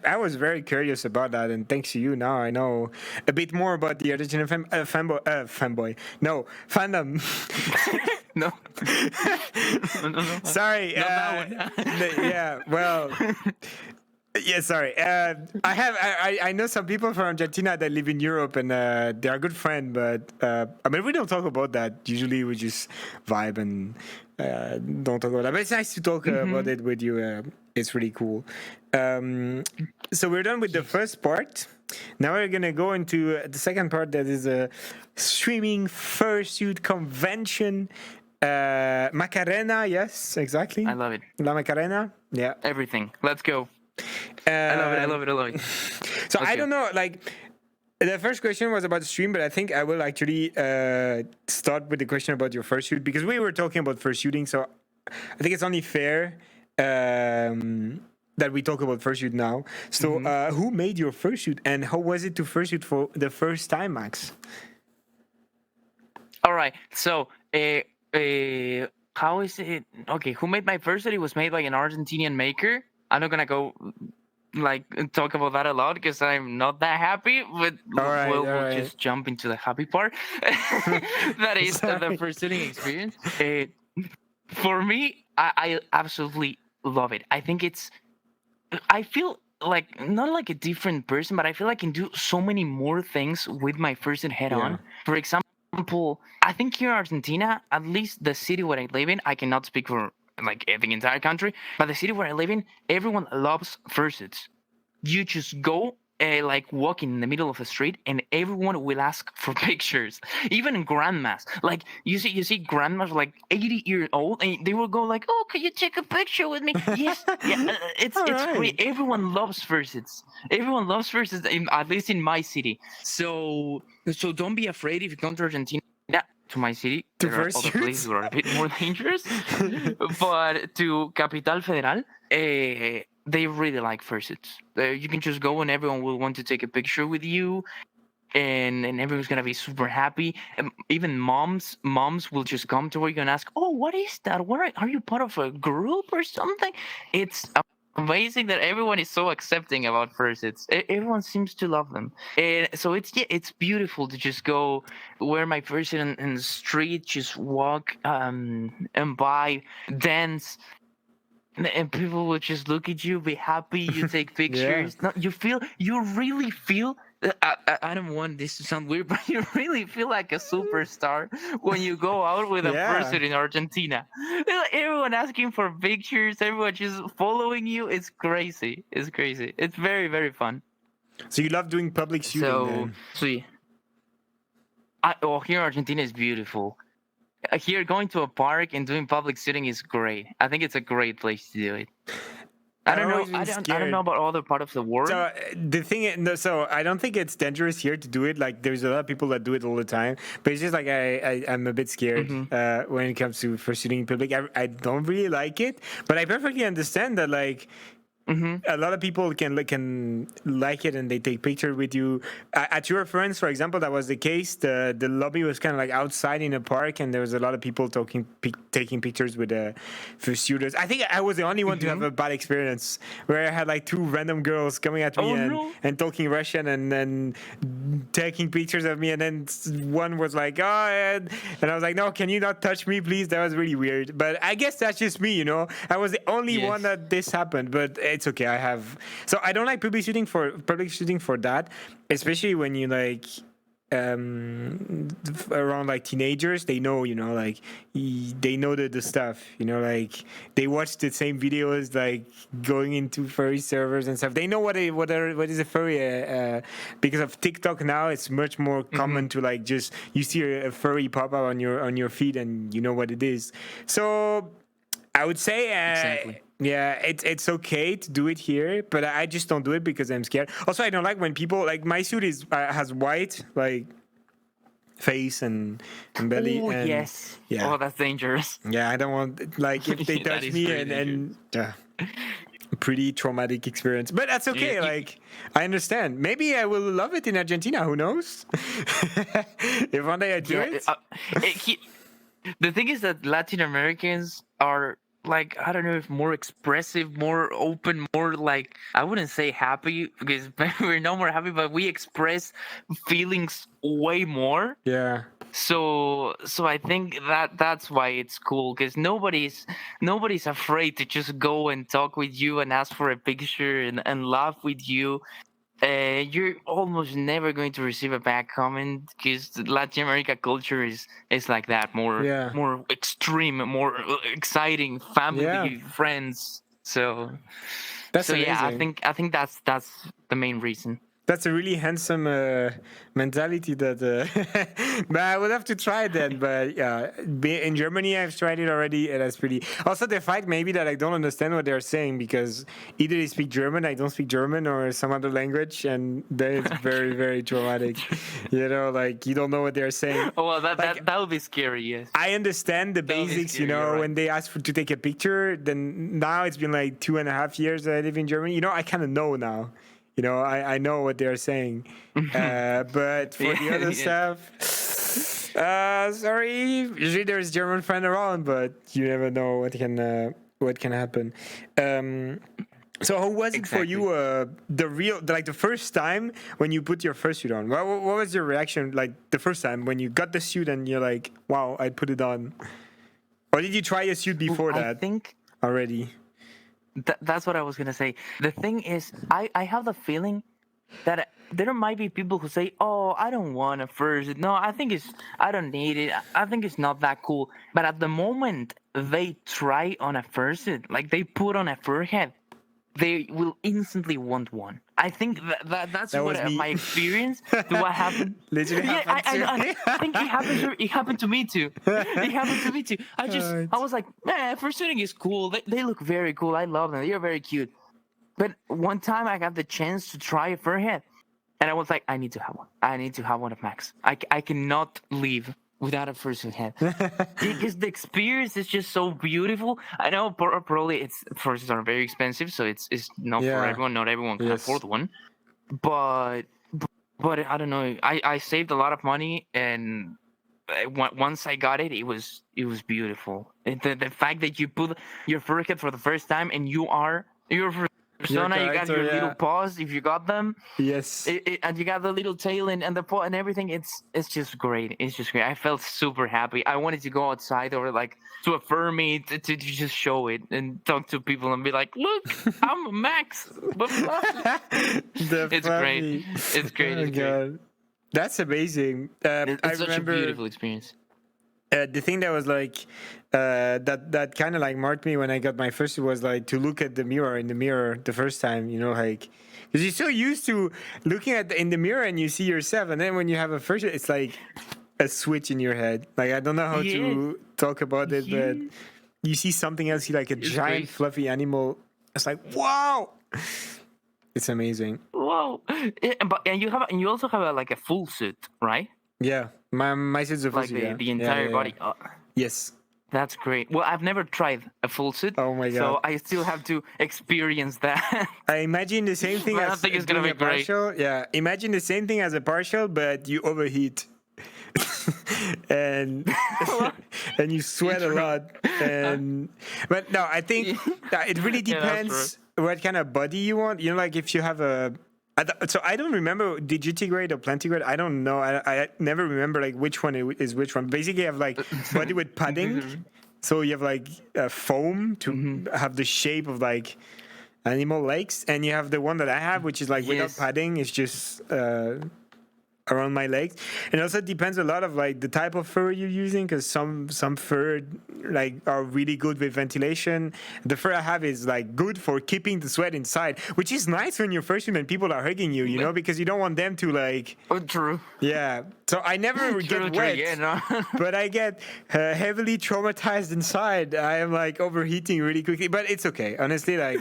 I was very curious about that, and thanks to you, now I know a bit more about the Argentinian fanboy. No, fandom. No. No, no, no. Sorry. Not that one. Yeah. Well. Yeah, sorry. I know some people from Argentina that live in Europe, and they are good friends. But I mean, we don't talk about that. Usually, we just vibe and don't talk about that. But it's nice to talk about it with you. It's really cool. So we're done with the first part. Now we're gonna go into the second part. That is a streaming fursuit convention. Macarena, yes, exactly. I love it. La Macarena, yeah. Everything. Let's go. I love it. I love it. I love it. So Let's I go. don't know, like the first question was about the stream, but I think I will actually start with the question about your fursuit because we were talking about fursuiting. So I think it's only fair that we talk about fursuit now. So who made your fursuit and how was it to fursuit for the first time, Max? All right. So, how is it? Okay, who made my first? It was made by an Argentinian maker. I'm not gonna go like talk about that a lot because I'm not that happy. But we'll just jump into the happy part. That is the fursuiting experience. For me, I absolutely love it. I think I feel like not like a different person, but I feel I can do so many more things with my fursuit head on. For example, I think here in Argentina, at least the city where I live in, I cannot speak for like the entire country, but the city where I live in, everyone loves fursuits. You just go like walking in the middle of the street and everyone will ask for pictures, even grandmas. Like you see grandmas like 80 years old and they will go like, oh, can you take a picture with me? Yes. Yeah, it's great. Everyone loves fursuits. Everyone loves fursuits, at least in my city. So don't be afraid if you come to Argentina, to my city. There are other places that are a bit more dangerous, but to Capital Federal, they really like fursuits. You can just go and everyone will want to take a picture with you, and everyone's gonna be super happy. Even moms will just come to you and ask, "Oh, what is that? What are you part of a group or something?" It's amazing that everyone is so accepting about fursuits. Everyone seems to love them, and so it's beautiful to just go wear my fursuit in the street, just walk and buy, dance, and people will just look at you, be happy. You take Yeah. pictures. No, you really feel. I don't want this to sound weird, but you really feel like a superstar when you go out with a Yeah. fursuit in Argentina. Everyone asking for pictures, everyone just following you. It's crazy. It's crazy. It's very, very fun. So you love doing public shooting So, then? so yeah, here Argentina is beautiful. Here, going to a park and doing public sitting is great. I think it's a great place to do it. I I've don't know. always been I don't know scared. about other part of the world. So the thing, no, so I don't think it's dangerous here to do it. Like, there's a lot of people that do it all the time, but it's just like I'm a bit scared Mm-hmm. when it comes to for shooting in public. I don't really like it, but I perfectly understand that like Mm-hmm. a lot of people can like it and they take pictures with you. At your friends, for example, that was the case. The lobby was kind of like outside in a park, and there was a lot of people taking pictures with fursuiters. I think I was the only one to have Mm-hmm. a bad experience where I had like two random girls coming at me Oh no! and talking Russian and then taking pictures of me, and then one was like, "Oh," and I was like, "No, can you not touch me, please?" That was really weird. But I guess that's just me, you know. I was the only one Yes. that this happened, but it's okay. I don't like public shooting for that, especially when you like around like teenagers. They know, you know, like they know the stuff, you know, like they watch the same videos, like going into furry servers and stuff. They know what is a furry because of TikTok now. It's much more Mm-hmm. common to like just you see a furry pop up on your feed and you know what it is. So I would say, Exactly. yeah, it's okay to do it here, but I just don't do it because I'm scared. Also, I don't like when people like my suit is has white like face and belly, Oh and yes. yeah, Oh, that's dangerous. yeah, I don't want like if they That touch is me very dangerous. and pretty traumatic experience, but that's You, okay. you, Like I understand. Maybe I will love it in Argentina. Who knows? If one day I do yeah. it. He, the thing is that Latin Americans are like, I don't know, if more expressive, more open, more like, I wouldn't say happy because we're no more happy, but we express feelings way more. Yeah. So I think that's why it's cool, because nobody's afraid to just go and talk with you and ask for a picture and laugh with you. You're almost never going to receive a bad comment because Latin America culture is like that, Yeah. more extreme, more exciting, Yeah. family, friends. That's So yeah, amazing. I think that's the main reason. That's a really handsome mentality. That, but I would have to try it then. But yeah, in Germany, I've tried it already, and that's pretty. Also, the fact maybe that I don't understand what they're saying because either they speak German, I don't speak German, or some other language, and then it's very, very traumatic. You know, like you don't know what they're saying. Oh well, Like that would be scary. Yes, I understand the that would be basics, you scary. You're know, right. when they ask to take a picture, then now it's been like 2.5 years that I live in Germany. You know, I kind of know now. You know, I know what they're saying. But for the other Yes. stuff, sorry. Usually there's German friend around, but you never know what can happen. So how was it for Exactly. you? Like the first time when you put your first suit on. What was your reaction like the first time when you got the suit and you're like, wow, I put it on? Or did you try a suit before I that think already? that's what I was gonna say. The thing is, I have the feeling that there might be people who say, "Oh, I don't want a fursuit. No, I don't need it. I think it's not that cool." But at the moment they try on a fursuit, like they put on a fur hat, they will instantly want one. I think that's That what was me. my experience to what happened. Literally Yeah, happened to me. I think it happened to me too. It happened to me too. I Alright. was like, man, fursuiting is cool. They look very cool. I love them. They're very cute. But one time I got the chance to try a fur hat, and I was like, I need to have one. I need to have one of Max. I cannot leave without a fursuit hat because the experience is just so beautiful. I know probably it's fursuits are very expensive, so it's not for Yeah. everyone. Not everyone can Yes. afford one. But but I don't know. I saved a lot of money, and once I got it, it was beautiful. The fact that you put your fur hat for the first time and you're persona. You got character, your little yeah. paws if you got them. Yes. And you got the little tail and the paw and everything. It's just great. It's just great. I felt super happy. I wanted to go outside or like to a fur meet to just show it and talk to people and be like, look, I'm a Max, but fluffy. The It's great. fluffy. It's great. Oh It's great. god, that's amazing. I It's such a remember beautiful experience. the thing that was like that kind of like marked me when I got my first was like to look at the mirror in the mirror the first time, you know, like because you're so used to looking at in the mirror and you see yourself, and then when you have a first, it's like a switch in your head. Like I don't know how to talk about it, but you see something else, you like a giant great. fluffy animal. It's like wow, it's amazing. Whoa! And you also have like a full suit, right? Yeah, my sense of Like fursuit, yeah. the Yeah, entire yeah, body. yeah. Yes. That's great. Well, I've never tried a full suit. Oh my So God. I still have to experience that. I imagine the same thing But I as think it's gonna doing be a great. partial. Yeah, imagine the same thing as a partial, but you overheat. and and you sweat a lot. And but no, I think that it really Yeah, that's depends what kind of body you want. You know, like if you have a so I don't remember digitigrade or plantigrade. I don't know. I never remember like which one is which one. Basically, you have like body with padding. So you have like foam to have the shape of like animal legs, and you have the one that I have, which is like without Yes. padding. It's just around my legs. And also depends a lot of like the type of fur you're using, because some fur like are really good with ventilation. The fur I have is like good for keeping the sweat inside, which is nice when you're first and people are hugging you, you know, because you don't want them to like Oh, true. yeah. So I never get wet, Yeah, no. but I get heavily traumatized inside. I am like overheating really quickly, but it's okay. Honestly, like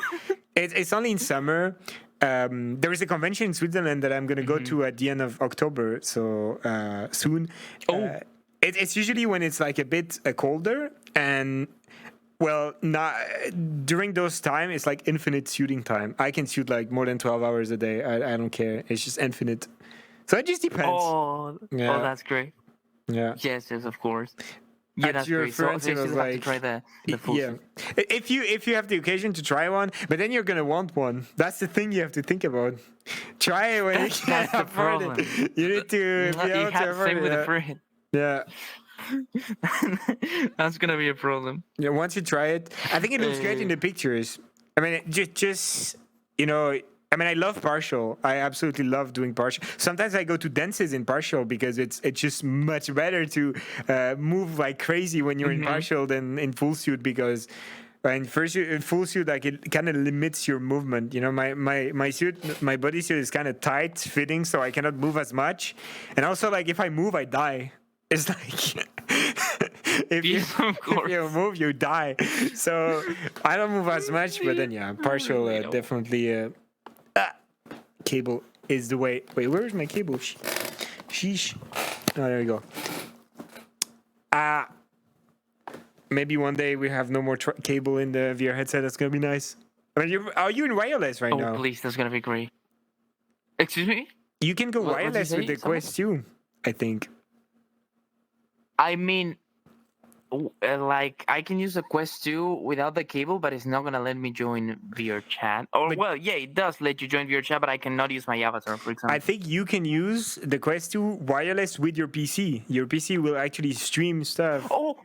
it's only in summer. There is a convention in Switzerland that I'm going to go to at the end of October, so soon. Oh. It's usually when it's like a bit colder, and well, not during those time. It's like infinite shooting time. I can shoot like more than 12 hours a day. I don't care. It's just infinite. So it just depends. Oh, that's great. Yeah. Yes, of course. Yeah, At that's your great. So friends, you it was still have to like- try the full Yeah, suit. if you have the occasion to try one, but then you're gonna want one. That's the thing you have to think about. Try it when you can That's the afford problem. it. You need to be You able to have the afford same it. with the Yeah. friend. Yeah. That's gonna be a problem. Yeah, once you try it, I think it looks great in the pictures. I mean, just you know, I mean, I love partial. I absolutely love doing partial. Sometimes I go to dances in partial because it's just much better to move like crazy when you're in partial than in full suit, because in full suit, like it kind of limits your movement. You know, my suit, my bodysuit is kind of tight fitting, so I cannot move as much. And also, like if I move, I die. It's like if Yes, of course. you move, you die. So I don't move as much, but then yeah, partial We don't. definitely. Cable is the way. Wait, where's my cable? Sheesh. Oh, there we go. Maybe one day we have no more cable in the VR headset. That's gonna be nice. I mean, are you in wireless right Oh, now? please, that's gonna be great. Excuse me? You can go What did you wireless with say? the Quest 2, I think. I mean, like I can use the Quest 2 without the cable, but it's not gonna let me join VR chat. Or But- well, yeah, it does let you join VR chat, but I cannot use my avatar, for example. I think you can use the Quest 2 wireless with your PC. Your PC will actually stream stuff. Oh,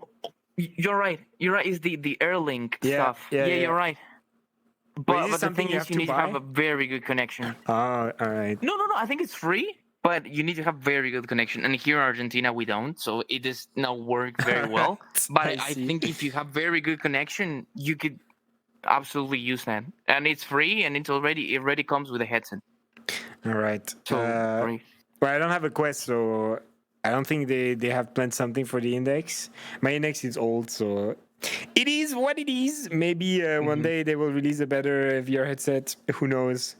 you're right. You're right. It's the Airlink Yeah, stuff. yeah, yeah. You're right. Wait, is But it the something thing you is, have you to need to have buy? a very good connection. Oh, all right. No. I think it's free, but you need to have very good connection. And here in Argentina, we don't, so it does not work very well. But I I see. think if you have very good connection, you could absolutely use that, and it's free, and it already comes with a headset. All right. So free. Well, I don't have a Quest, so I don't think they have planned something for the Index. My Index is old, so it is what it is. Maybe one day they will release a better VR headset. Who knows?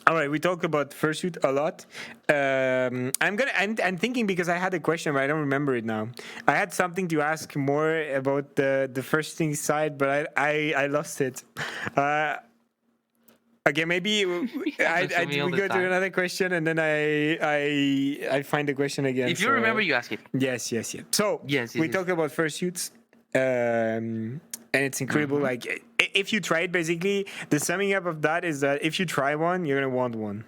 All right, we talk about fursuit a lot. I'm thinking, because I had a question, but I don't remember it now. I had something to ask more about the first thing side, but I lost it. Okay, maybe me all we the go to time. another question, and then I find the question again. If you so- remember, you ask it. Yes. So Yes, we yes. talk about fursuits. and it's incredible. Like if you try it, basically the summing up of that is that if you try one, you're gonna want one.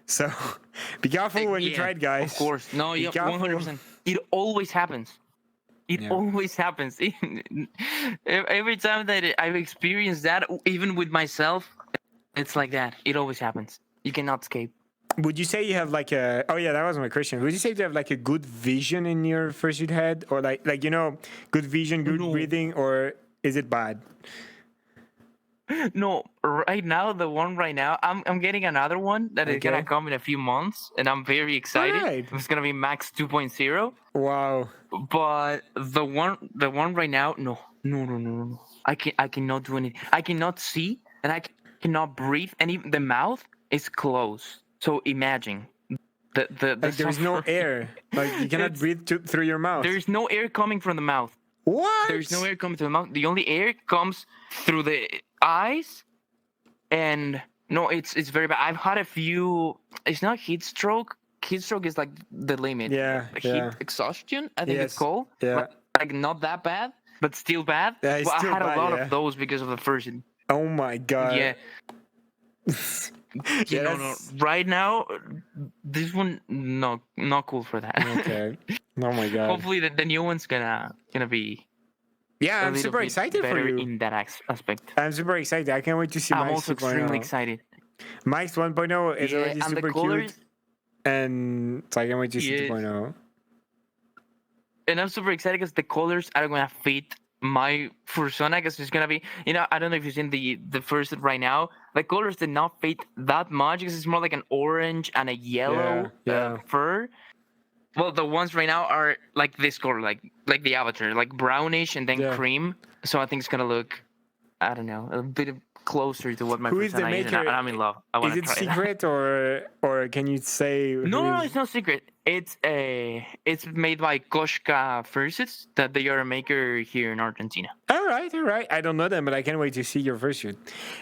So be careful when you try it, guys. Of course. No, Be yeah, careful. 100%. It always happens. It Yeah. always happens. Every time that I've experienced that, even with myself, it's like that. It always happens. You cannot escape. Would you say you have like a? Oh yeah, that was my question. Would you say you have like a good vision in your fursuit head, or like good vision, good No. breathing, or is it bad? No, right now, the one right now, I'm getting another one that is gonna Okay. come in a few months, and I'm very excited. Alright. It's gonna be Max 2.0. Wow. But the one right now, no. I cannot do anything. I cannot see, and I cannot breathe, and even the mouth is closed. So imagine the Like there is no suffering. air. Like you cannot It's- breathe through your mouth. There's no air coming from the mouth. What? There's no air coming through the mouth. The only air comes through the eyes, and no, it's very bad. I've had a few. It's not heat stroke. Heat stroke is like the limit. Yeah, Heat yeah. exhaustion, I think Yes, it's called. yeah. Like not that bad, but still bad. Yeah, it's Well, still I had bad, a lot yeah. of those because of the first. Oh my god. Yeah. Yeah, No. that's- Right now, this one, no, not cool for that. Okay. Oh my god. Hopefully, the new one's gonna be Yeah, a I'm little super bit excited for better you. in that aspect. I'm super excited. I can't wait to see I'm Mike's also extremely 2.0. excited. Mike's 1.0 is Yeah, already and super the colors, cute, and so I can't wait to see Yes. 2.0. and I'm super excited because the colors are gonna fit my persona. Because it's gonna be, I don't know if you've seen the first right now. The colors did not fit that much because it's more like an orange and a yellow Yeah. fur. Well, the ones right now are like this color, like the avatar, like brownish and then Yeah. cream. So I think it's gonna look, I don't know, a bit closer to what my Who is the persona is, and maker? I'm in love. I want Is to it try it. secret or can you say? No, it's not secret. It's made by Koshka Fursuits, that they are a maker here in Argentina. All right. I don't know them, but I can't wait to see your fursuit.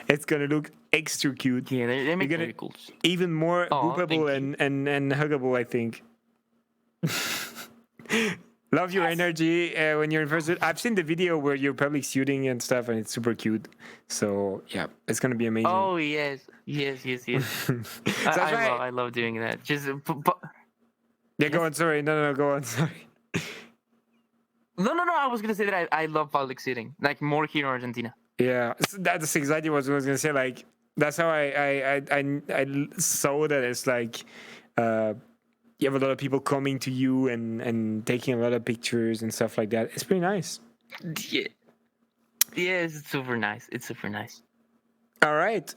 It's gonna look extra cute, Yeah, they make gonna- very cool. even more Aw, boopable thank and huggable. I think. Love your energy when you're in fursuit. I've seen the video where you're public suiting and stuff, and it's super cute. So yeah, it's gonna be amazing. Oh yes. So that's why- I love doing that. Just Yeah, go on. Sorry, no, go on. Sorry. no. I was gonna say that I love public sitting, like more here in Argentina. Yeah, so that's exactly what I was gonna say. Like that's how I saw that it's like you have a lot of people coming to you and taking a lot of pictures and stuff like that. It's pretty nice. Yeah. Yes, it's super nice. It's super nice. All right.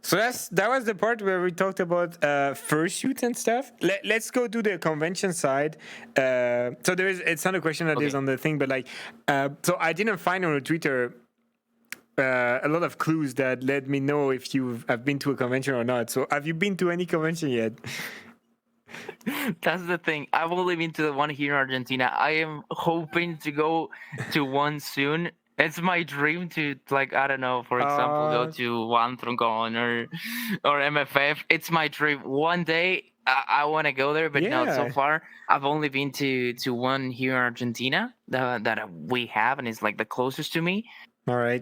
So that was the part where we talked about fursuit and stuff. Let's go to the convention side. So it's not a question that is Okay. on the thing, but like, so I didn't find on Twitter a lot of clues that let me know if you have been to a convention or not. So have you been to any convention yet? That's the thing. I've only been to the one here in Argentina. I am hoping to go to one soon. It's my dream to, like, I don't know, for example, go to One Troncon or MFF. It's my dream. One day I want to go there, but no, so Yeah. far I've only been to one here in Argentina that we have, and it's like the closest to me. All right.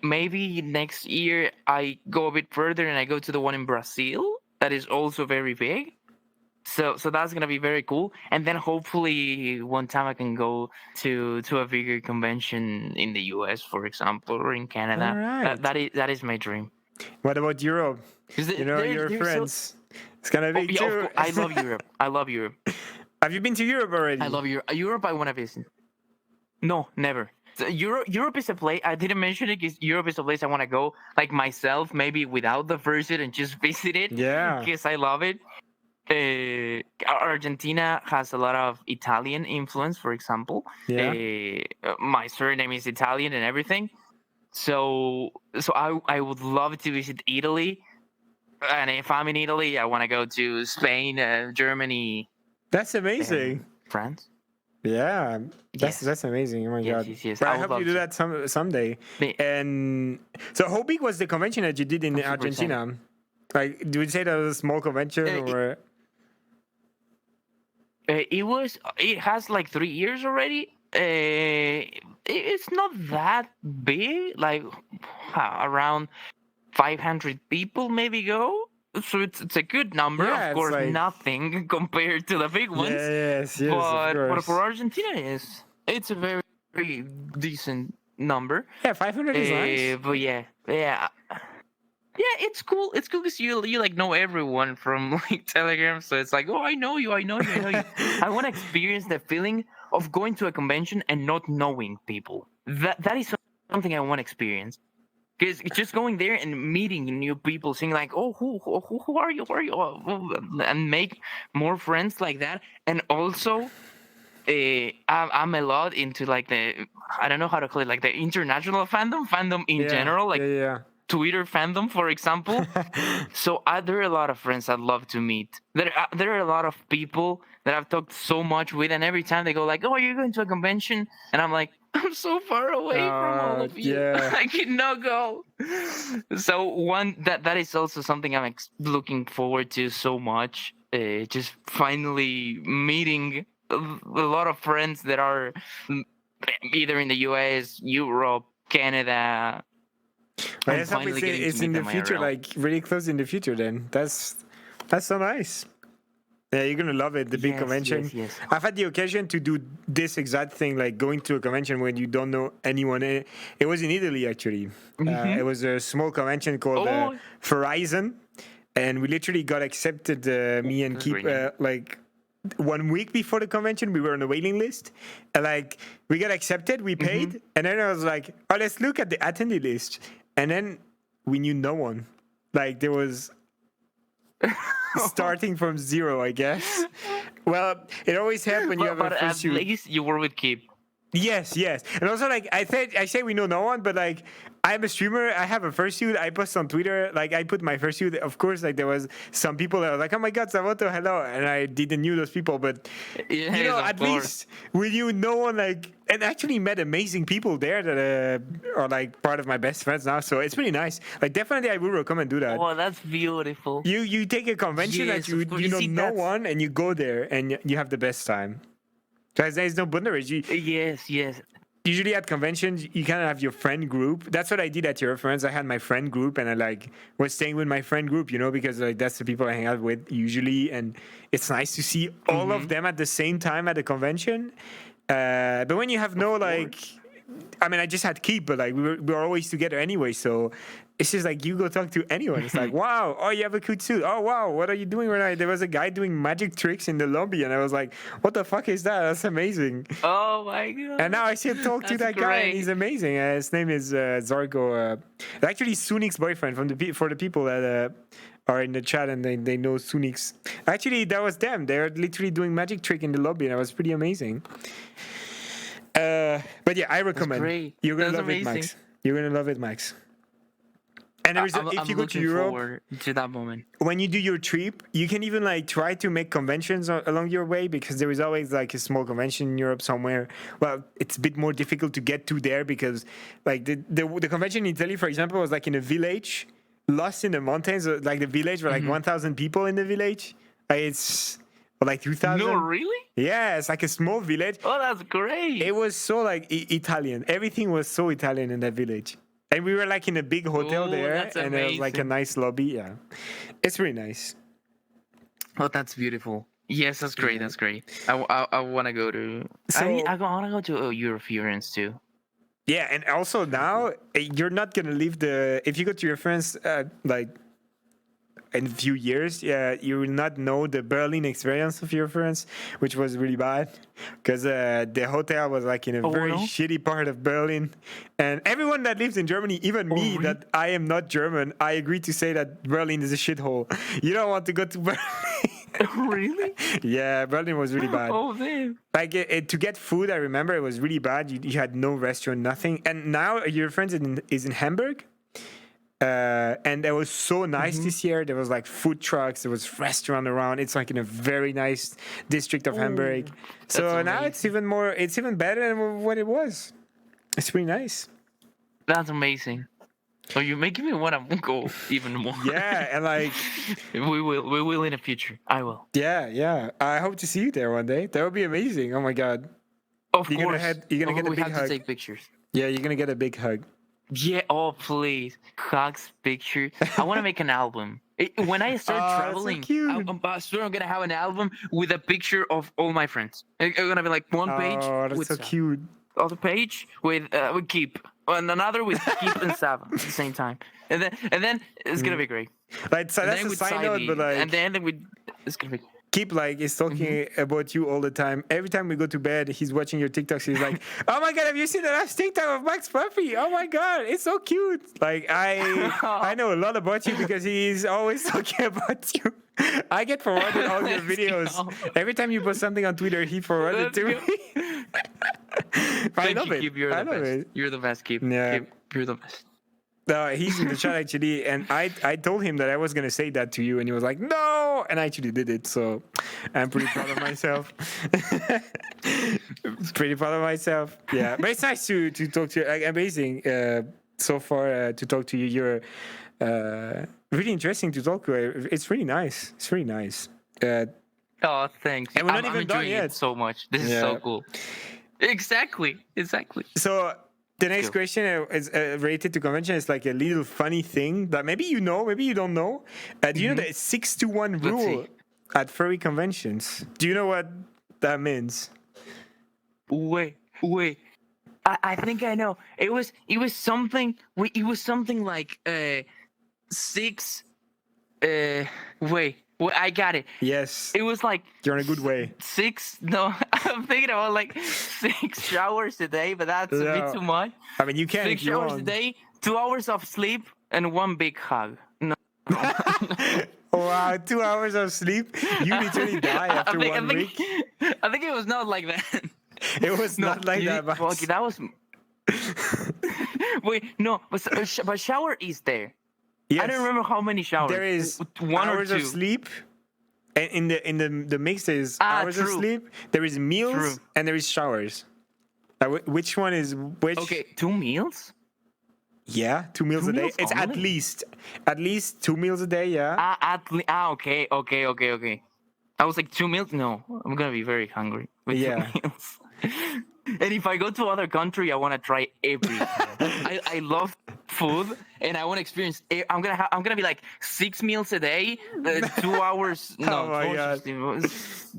Maybe next year I go a bit further and I go to the one in Brazil that is also very big. So that's gonna be very cool. And then hopefully one time I can go to a bigger convention in the US, for example, or in Canada. Alright. That is my dream. What about Europe? 'Cause You know, your they're so- friends. It's gonna be yeah, of too. course, I love Europe. I love Europe. Have you been to Europe already? I love Europe. Europe, I want to visit. No, never. So Europe is a place I didn't mention it because Europe is a place I want to go, like myself, maybe without the fursuit and just visit it. Yeah. Because I love it. Argentina has a lot of Italian influence, for example. Yeah. My surname is Italian and everything. So I would love to visit Italy. And if I'm in Italy, I want to go to Spain, Germany, That's amazing. France. Yeah, Yes. that's amazing. Oh my god! Yes. But I I would hope you love do to. that someday. Me- And so, how big was the convention that you did in I'm super Argentina? Like, do you say that was a small convention or? It has like 3 years already. It's not that big. Like around 500 people maybe go. So it's a good number. Yeah, Of it's course, like nothing compared to the big ones. yes, of But for course. Argentina, it's a very, very decent number. Yeah, 500 is nice. But yeah, it's cool. It's cool because you like know everyone from like Telegram, so it's like, oh, I know you, I know you, I know you. I want to experience the feeling of going to a convention and not knowing people. That is something I want to experience. Because just going there and meeting new people, saying like, "Oh, who are you? Who are you?" And make more friends like that. And also, I'm a lot into like I don't know how to call it, like the international fandom in Yeah, general, like yeah, Twitter fandom, for example. yeah. So there are a lot of friends I'd love to meet. There are a lot of people that I've talked so much with, and every time they go like, "Oh, you're going to a convention," and I'm like, "I'm so far away from all of you. Yeah. I cannot go." So that is also something I'm looking forward to so much. Just finally meeting a lot of friends that are either in the U.S., Europe, Canada, I and guess I would finally say getting to it's meet in the them future, IRL. like really close in the future. Then that's so nice. Yeah, you're gonna love it. The big convention. Yes. I've had the occasion to do this exact thing, like going to a convention when you don't know anyone. It was in Italy actually. It was a small convention called Oh, Verizon, and we literally got accepted. Me and that's a Keep great name. like 1 week before the convention, we were on a waiting list. And like we got accepted, we paid, and then I was like, "Oh, let's look at the attendee list." And then we knew no one. Like there was starting from zero, I guess. Well, it always happens when you have a But at fursuit. least you were with Keep. Yes, and also like I say we know no one, but like I'm a streamer. I have a fursuit. I post on Twitter. Like I put my fursuit. Of course, like there was some people that were like, "Oh my God, Xavoto, hello," and I didn't knew those people. But Yes, you know, of at course. least we knew no one. Like and actually met amazing people there that are like part of my best friends now. So it's really nice. Like definitely, I would recommend do that. Oh, that's beautiful. You take a convention that Yes, of course. you You know see, no that's one and you go there and you have the best time. Because there's no boundaries. yes. Usually at conventions you kind of have your friend group. That's what I did at your friends. I had my friend group and I like was staying with my friend group, you know, because like that's the people I hang out with usually, and it's nice to see all of them at the same time at a convention. But when you have no like, I mean, I just had Keep, but like we were always together anyway, so it's just like you go talk to anyone. It's like, wow, oh, you have a cool suit. Oh, wow, what are you doing right now? There was a guy doing magic tricks in the lobby, and I was like, what the fuck is that? That's amazing. Oh my God. And now I still talk to That's that guy, and great. he's amazing. His name is Zargo. Actually, Sunik's boyfriend for the people that are in the chat and they know Sunik's. Actually, that was them. They're literally doing magic trick in the lobby, and it was pretty amazing. But yeah, I recommend. great. You're gonna That's love it, amazing. Max. You're gonna love it, Max. And if I'm you go to looking Europe, forward to that moment. when you do your trip, you can even like try to make conventions along your way, because there is always like a small convention in Europe somewhere. Well, it's a bit more difficult to get to there because like the convention in Italy, for example, was like in a village, lost in the mountains. Like the village were like 1,000 people in the village. It's or like 2,000. No, really? Yeah, it's like a small village. Oh, that's great. It was so like Italian. Everything was so Italian in that village. And we were like in a big hotel Oh, there, that's and it was like a amazing. nice lobby. Yeah, it's really nice. Oh, that's beautiful. Yes, that's great. That's great. I want to go to. So- I want to go to Eurofurence too. Yeah, and also now you're not gonna leave the. If you go to your friends, like in a few years, yeah, you will not know the Berlin experience of your friends, which was really bad, because the hotel was like in a Oh, very no? shitty part of Berlin, and everyone that lives in Germany, even me, really? that I am not German, I agree to say that Berlin is a shithole. You don't want to go to Berlin. Really? Yeah, Berlin was really bad. Oh, damn. Like to get food, I remember it was really bad. You had no restaurant, nothing. And now your friends is in Hamburg, and it was so nice this year. There was like food trucks, there was restaurant around. It's like in a very nice district of Hamburg. So that's now it's even more. It's even better than what it was. It's pretty nice. That's amazing. Oh, you're making me want to go even more. Yeah, and like we will in the future. I will. yeah. I hope to see you there one day. That would be amazing. Oh my god. Of You're course. you're gonna get a We big have hug. to take pictures. Yeah, you're gonna get a big hug. Yeah. Oh, please. Hugs, pictures. I want to make an album. When I start Oh, that's so traveling, cute. I swear I'm gonna have an album with a picture of all my friends. It's gonna be like one page Oh, that's with so Sava, cute. other page with Keep, and another with Keep and Sava at the same time, and then it's gonna be great. Like, so And that's then a with side note, Sidey, but like, and then with it's gonna be. Keep like is talking about you all the time. Every time we go to bed, he's watching your TikToks. He's like, "Oh my god, have you seen the last TikTok of Max Puffy? Oh my god, it's so cute." Like I know a lot about you because he's always talking about you. I get forwarded all your Let's videos. go. Every time you post something on Twitter, he forwarded Let's to go. me. I Thank love you, it. Keep. You're I the love best. it. You're the best, Keep. Yeah. Keep, you're the best. No, he's in the chat actually, and I told him that I was gonna say that to you, and he was like, "No," and I actually did it. So I'm pretty proud of myself. Pretty proud of myself. Yeah, but it's nice to talk to you. Like, amazing so far to talk to you. You're really interesting to talk to. It's really nice. It's really nice. Oh, thanks. And we're not I'm even done enjoying yet. it so much. This is Yeah. so cool. Exactly. So the next go. question is related to convention. It's like a little funny thing that maybe you know, maybe you don't know. Do you know the 6-to-1 Let's see. rule at furry conventions? Do you know what that means? Wait. I think I know. It was something. It was something like 6. Wait. I got it. Yes, It was like you're in a good way. 6. No, I'm thinking about like 6 showers a day, but that's a Yeah. bit too much. I mean, you can 6 if you showers a want. day, 2 hours of sleep, and 1 big hug. No. Wow, 2 hours of sleep. You literally die after 1 week. I think it was not like that. It was not like that, Max. Okay, that was. Wait, no, but shower is there. Yes. I don't remember how many showers. There is 1 or hours 2. of sleep. And in the mix there is hours of true. sleep. There is meals True. and there is showers. Which one is which? Okay, 2 meals. Yeah, 2 meals 2 a day. meals It's only? at least 2 meals a day. Yeah. Okay. I was like 2 meals. No, I'm gonna be very hungry with Yeah. 2 meals. And if I go to other country, I want to try everything. I love food, and I want to experience. I'm gonna be like 6 meals a day, 2 hours. No, Oh my 2 God. 16 hours.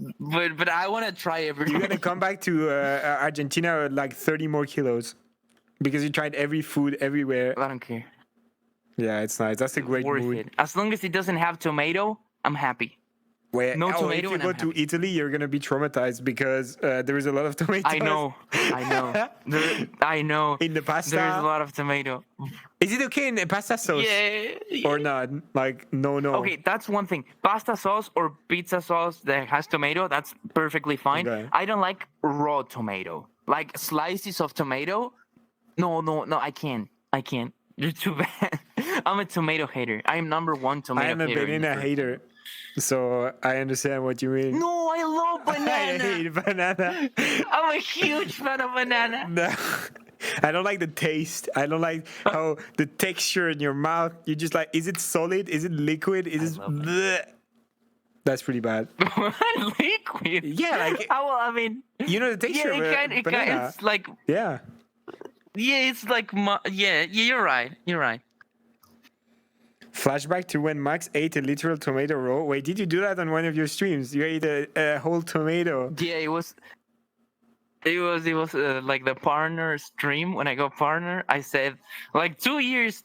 But I want to try everything. You're gonna come back to Argentina with like 30 more kilos because you tried every food everywhere. I don't care. Yeah, it's nice. That's a great Worth mood. it. As long as it doesn't have tomato, I'm happy. Where, No if tomato you and go I'm to Italy, you're gonna be traumatized because there is a lot of tomatoes. I know. I know. In the pasta. There's a lot of tomato. Is it okay in the pasta sauce Yeah. or not? Like no. Okay, that's one thing. Pasta sauce or pizza sauce that has tomato, that's perfectly fine. Okay. I don't like raw tomato. Like slices of tomato. No, I can't. You're too bad. I'm a tomato hater. I am number 1 tomato I am a hater. in the banana fur- hater, so I understand what you mean. No, I love I banana. hate banana. I'm a huge fan of banana. No. I don't like the taste. I don't like how the texture in your mouth. You just like, is it solid? Is it liquid? Is it? love Bleh. That's pretty bad. Liquid. Yeah, like I mean, you know the texture yeah, of a banana. it's like, Yeah. yeah, it's like, yeah, you're right. Flashback to when Max ate a literal tomato raw. Wait, did you do that on one of your streams? You ate a whole tomato. Yeah, it was like the partner stream. When I go partner, I said like 2 years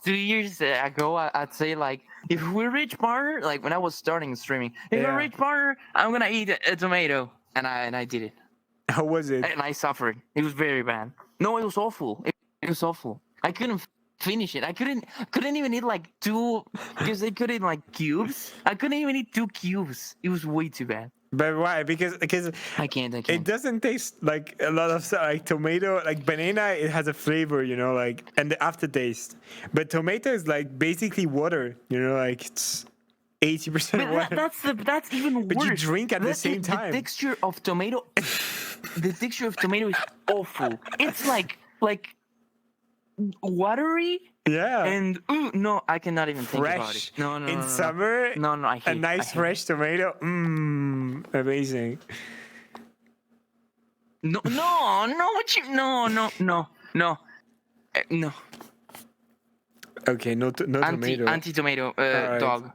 ago, I'd say like, if we reach partner, like when I was starting streaming, if Yeah. we reach partner, I'm gonna eat a tomato, and I did it, How was it? and I suffered. It was very bad. No, it was awful. It was awful. I couldn't finish it. I couldn't even eat like 2 because they could eat like cubes. I couldn't even eat 2 cubes. It was way too bad. But why? Because I can't. it doesn't taste like a lot of stuff. Like tomato, like banana, it has a flavor, you know, like, and the aftertaste. But tomato is like basically water, you know, like it's 80% But water. that's even worse. But you drink at the same The time. texture of tomato, is awful. It's like watery Yeah. and no, I cannot even think about it. Fresh. No, In no. summer, No, I hate a nice I hate fresh tomato. Amazing. No, what you, no. No. Okay, no tomato. Anti-tomato Alright. dog.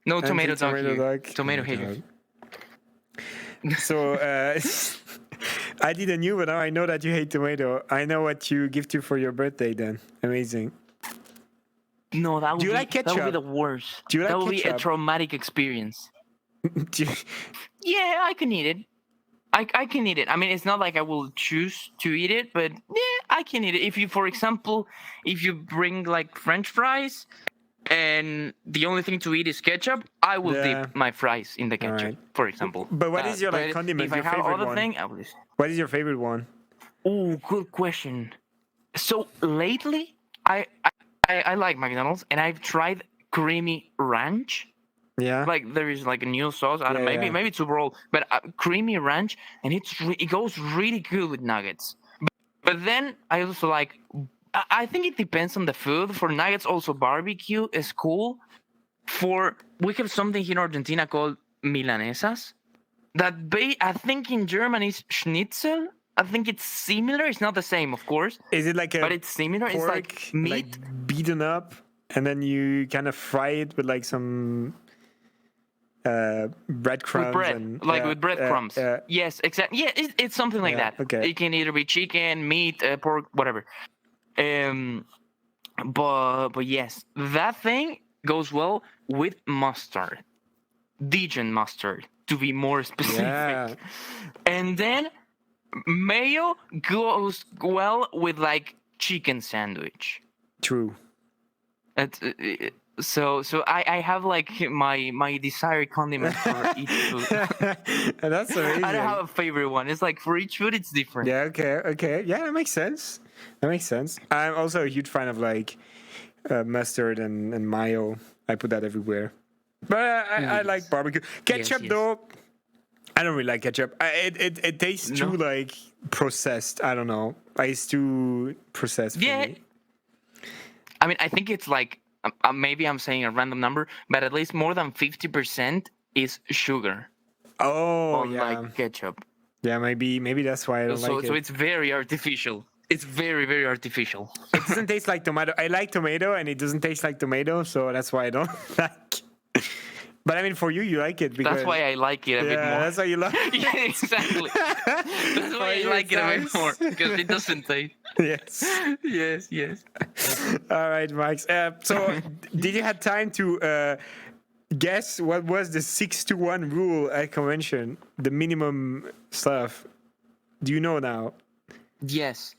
No tomato dog Anti-tomato here. dog. Tomato Oh, haters. dog. So I didn't knew, but now I know that you hate tomato. I know what you gift you for your birthday. Then amazing. No, that would Do you be like that would be ketchup? the worst. Do you like that would be a ketchup? traumatic experience. Do you- Yeah, I can eat it. I can eat it. I mean, it's not like I will choose to eat it, but yeah, I can eat it. If you, for example, if you bring like French fries and the only thing to eat is ketchup, I will Yeah. dip my fries in the ketchup, Alright. for example. But what is your like But condiment? If I Your have favorite other one? thing, I will. What is your favorite one? Oh, good question. So lately, I like McDonald's, and I've tried creamy ranch. Yeah. Like there is like a new sauce. I don't know, Yeah, yeah. maybe it's overall, but creamy ranch, and it goes really good with nuggets. But then I also like. I think it depends on the food. For nuggets, also barbecue is cool. We have something here in Argentina called milanesas. I think in German is schnitzel. I think it's similar. It's not the same, of course, Is it like a but it's similar. It's pork like meat like beaten up, and then you kind of fry it with like some breadcrumbs with bread, and with breadcrumbs. Yes, exactly. Yeah, it's something like Yeah, that. okay. It can either be chicken, meat, pork, whatever. But yes, that thing goes well with mustard, Dijon mustard, to be more specific. Yeah. And then mayo goes well with like chicken sandwich. True. That's, so I have like my desired condiment for each food. That's amazing. I don't have a favorite one. It's like for each food it's different. Yeah, okay. Yeah, that makes sense. I'm also a huge fan of like mustard and mayo. I put that everywhere. But I like barbecue. Ketchup yes. though, I don't really like ketchup. It tastes too like processed. I don't know. It's too processed for me. I mean, I think it's like maybe I'm saying a random number, but at least more than 50% is sugar. Oh, on like ketchup. Yeah, maybe that's why I don't like it. So it's very artificial. It's very, very artificial. It doesn't taste like tomato. I like tomato, and it doesn't taste like tomato, so that's why I don't like. But I mean, for you, you like it because that's why I like it a bit more. That's why you like. Yeah, exactly. That's why I like it a bit more because it doesn't taste. Yes. All right, Max. So, did you have time to guess what was the 6-to-1 rule at convention? The minimum stuff. Do you know now? Yes.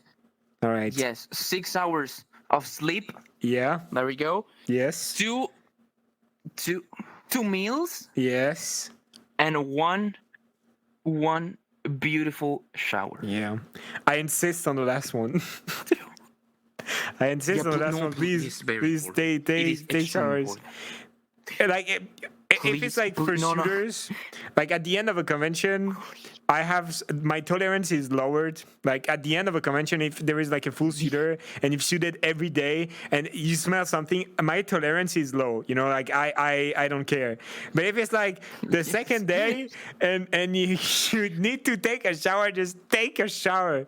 All right. Yes. 6 hours of sleep. Yeah. There we go. Yes. Two meals. Yes. And one beautiful shower. Yeah. I insist on the last one. I insist on the last one. Please take showers. Like if it's like for shooters, like at the end of a convention, I have my tolerance is lowered. Like at the end of a convention, if there is like a full shooter and you've shooted every day and you smell something, my tolerance is low. You know, like I don't care. But if it's like the second day and you need to take a shower, just take a shower.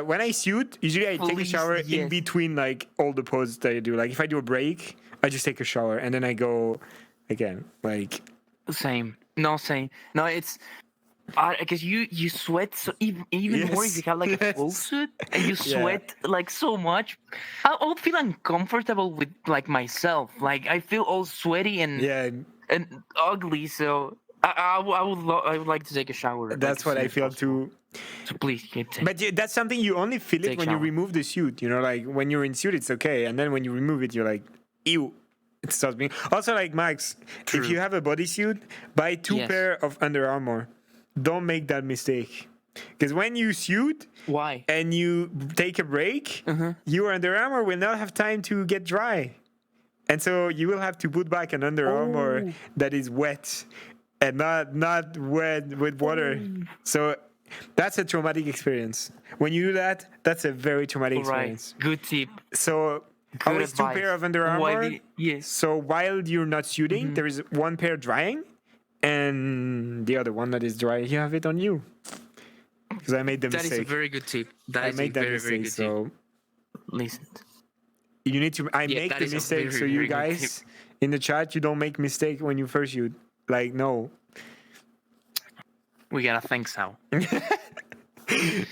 When I shoot, usually I take a shower in between like all the poses that I do. Like if I do a break, I just take a shower and then I go again. Like same. No, it's because you sweat so even more if you have like a full suit and you sweat like so much. I'll feel uncomfortable with like myself. Like I feel all sweaty and ugly. So I would like to take a shower. That's what I feel too. So please keep taking. But that's something you only feel it when you remove the suit. You know, like when you're in suit, it's okay, and then when you remove it, you're like, ew. It starts being. Also, like Max, if you have a bodysuit, buy 2 pair of Under Armour. Don't make that mistake, because when you suit, and you take a break, your Under Armour will not have time to get dry, and so you will have to put back an Under Armour that is wet and not wet with water. So that's a traumatic experience. When you do that, that's a very traumatic experience. Good tip. So always 2 pair of Under Armour. So while you're not shooting, there is 1 pair drying, and the other one that is dry, you have it on you. because I made the That is a mistake. very good tip. That I is a made that very, very mistake, good tip. so Listen. you need to. I Yeah, make that the is a mistake, very, so you very good tip. guys in the chat, you don't make mistake when you first shoot. Like no. We gotta think so.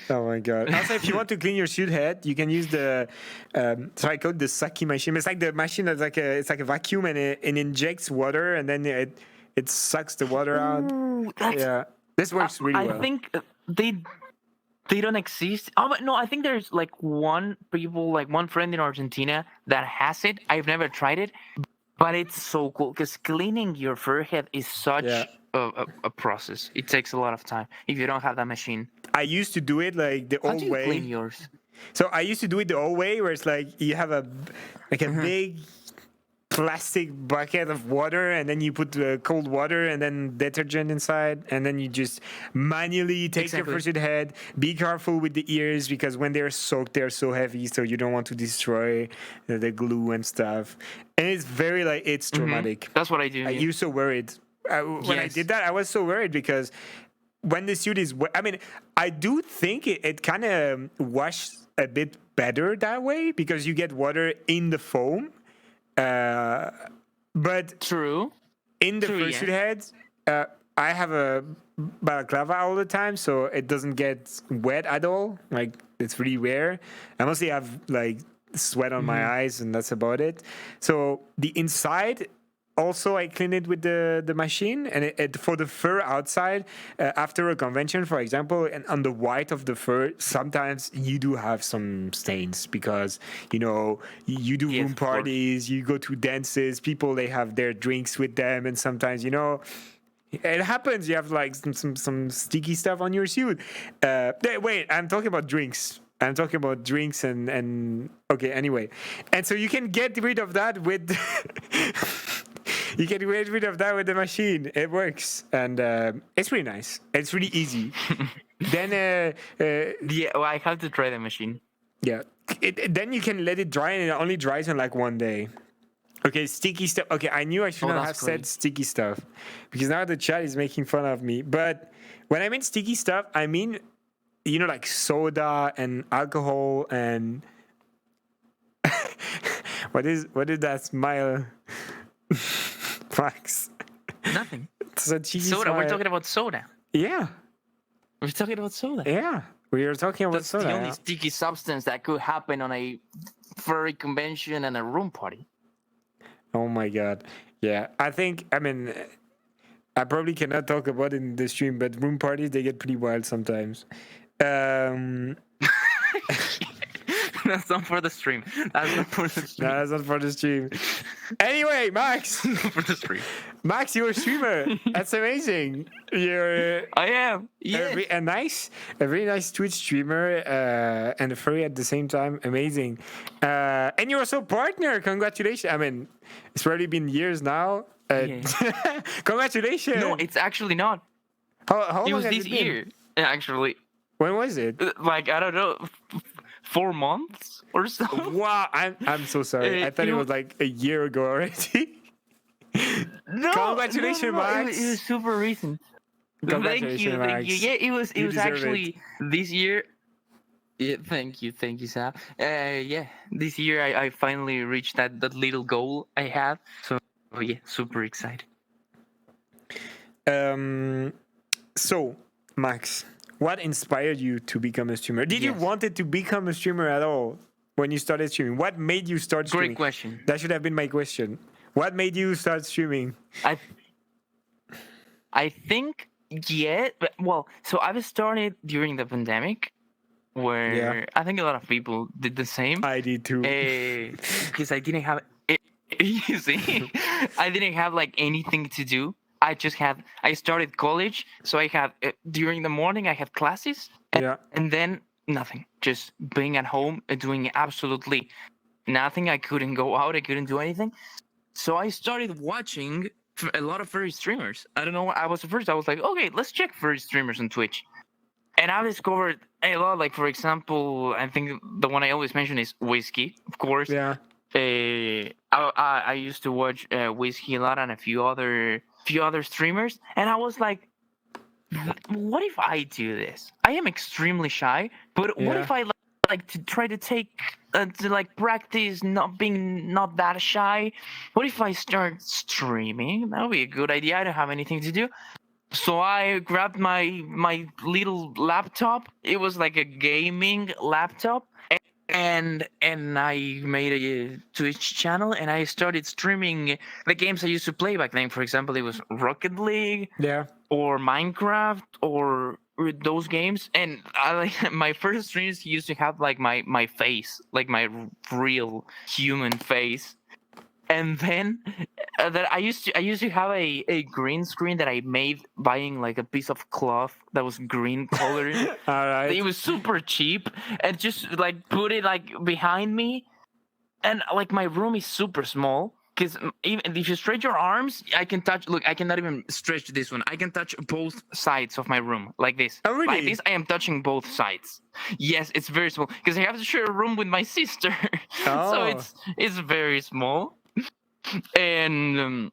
Oh my god! Also, if you want to clean your suit head, you can use the. So I call it the sucky machine. It's like the machine that's like a vacuum and it injects water and then it sucks the water out. Ooh, that's. Yeah, this works really I well. think they don't exist. Oh, but no, I think there's like one friend in Argentina that has it. I've never tried it, but it's so cool because cleaning your forehead is such Yeah. a process. It takes a lot of time if you don't have that machine. I used to do it like the How old do you way. clean yours? So I used to do it the old way, where it's like you have a big plastic bucket of water, and then you put cold water and then detergent inside, and then you just manually take your Exactly. fursuit head. Be careful with the ears because when they're soaked, they're so heavy, so you don't want to destroy the glue and stuff. And it's very it's traumatic. That's what I do. I was so worried. When I Yes. did that, I was so worried because when the suit is I mean, I do think it kind of washes a bit better that way because you get water in the foam. But True. in the True, fursuit yeah. heads, I have a balaclava all the time, so it doesn't get wet at all. Like it's really rare. I mostly have like sweat on my eyes, and that's about it. So the inside. Also, I clean it with the machine, and for the fur outside, after a convention, for example, and on the white of the fur, sometimes you do have some stains because you do Yes, room of course. parties, you go to dances, people they have their drinks with them, and sometimes it happens. You have like some sticky stuff on your suit. Wait, I'm talking about drinks. I'm talking about drinks and okay. Anyway, and so you can get rid of that with. You can get rid of that with the machine. It works, and it's really nice. It's really easy. Then, Yeah, well, I have to try the machine. yeah. Then you can let it dry, and it only dries in like one day. Okay, sticky stuff. Okay, I knew I should not that's have said great. sticky stuff because now the chat is making fun of me. But when I mean sticky stuff, I mean like soda and alcohol and what is that smile? Max. Nothing. It's a cheeky Soda. smile. We're talking about soda. Yeah, We're talking about soda. yeah. We are talking about That's soda. the only sticky substance that could happen on a furry convention and a room party. Oh my god. Yeah, I mean, I probably cannot talk about it in the stream, but room parties they get pretty wild sometimes. That's not for the stream. That's not for the stream. No, that's not for the stream. Anyway, Max, Not for the stream. Max, you're a streamer. That's amazing. You're I am. Yeah. a very nice Twitch streamer and a furry at the same time. Amazing. And you're also a partner. Congratulations. I mean, it's probably been years now. Congratulations. No, it's actually not. How It long was has this it been? year. Actually, When was it? like I don't know, 4 months or so. Wow, I'm so sorry. I thought it was like a year ago already. No, Congratulations, no, Max. It was super recent. Congratulations, Thank you. Max. Yeah, it was You deserve actually this year. Yeah, thank you, Sam. Yeah, this year I finally reached that little goal I had. So yeah, super excited. So, Max, what inspired you to become a streamer? Did you Yes. wanted to become a streamer at all when you started streaming? What made you start streaming? Great question. That should have been my question. What made you start streaming? I think but well, so I've started during the pandemic, where Yeah. I think a lot of people did the same. I did too. Because I didn't have you see, I didn't have like anything to do. I started college, so I had during the morning I had classes, Yeah. and then nothing, just being at home and doing absolutely nothing. I couldn't go out, I couldn't do anything, so I started watching a lot of furry streamers. I don't know, I was like, okay, let's check furry streamers on Twitch, and I discovered a lot. Like, for example, I think the one I always mention is Whiskey, of course. Yeah. I used to watch Whiskey a lot and a few other streamers, and I was like, what if I do this? I am extremely shy, but what Yeah. if I like to try to to like practice not that shy? What if I start streaming? That would be a good idea. I don't have anything to do. So I grabbed my little laptop. It was like a gaming laptop, and I made a Twitch channel, and I started streaming the games I used to play back then. For example, it was Rocket League Yeah. or Minecraft or those games. And I like my first streams used to have like my face, like my real human face. And then that I used to have a green screen that I made buying like a piece of cloth that was green colored. All right. It was super cheap, and just like put it like behind me, and like my room is super small because even if you stretch your arms, I can touch. Look, I cannot even stretch this one. I can touch both sides of my room like this. Oh, really? Like this, I am touching both sides. Yes, it's very small because I have to share a room with my sister, so Oh. it's very small. And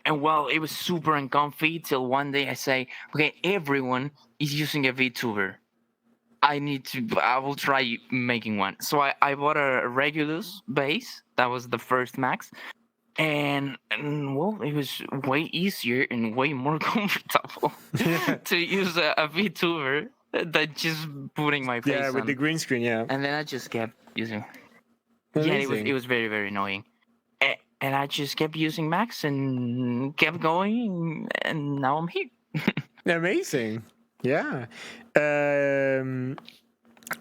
well, it was super uncomfy till one day I say, okay, everyone is using a VTuber. I will try making one. So I bought a Regulus base. That was the first max. And well, it was way easier and way more comfortable to use a VTuber than just putting my face Yeah, with on. the green screen. Yeah. And then I just kept using. Yeah, Amazing. it was very, very annoying. And I just kept using Max and kept going, and now I'm here. Amazing. Yeah.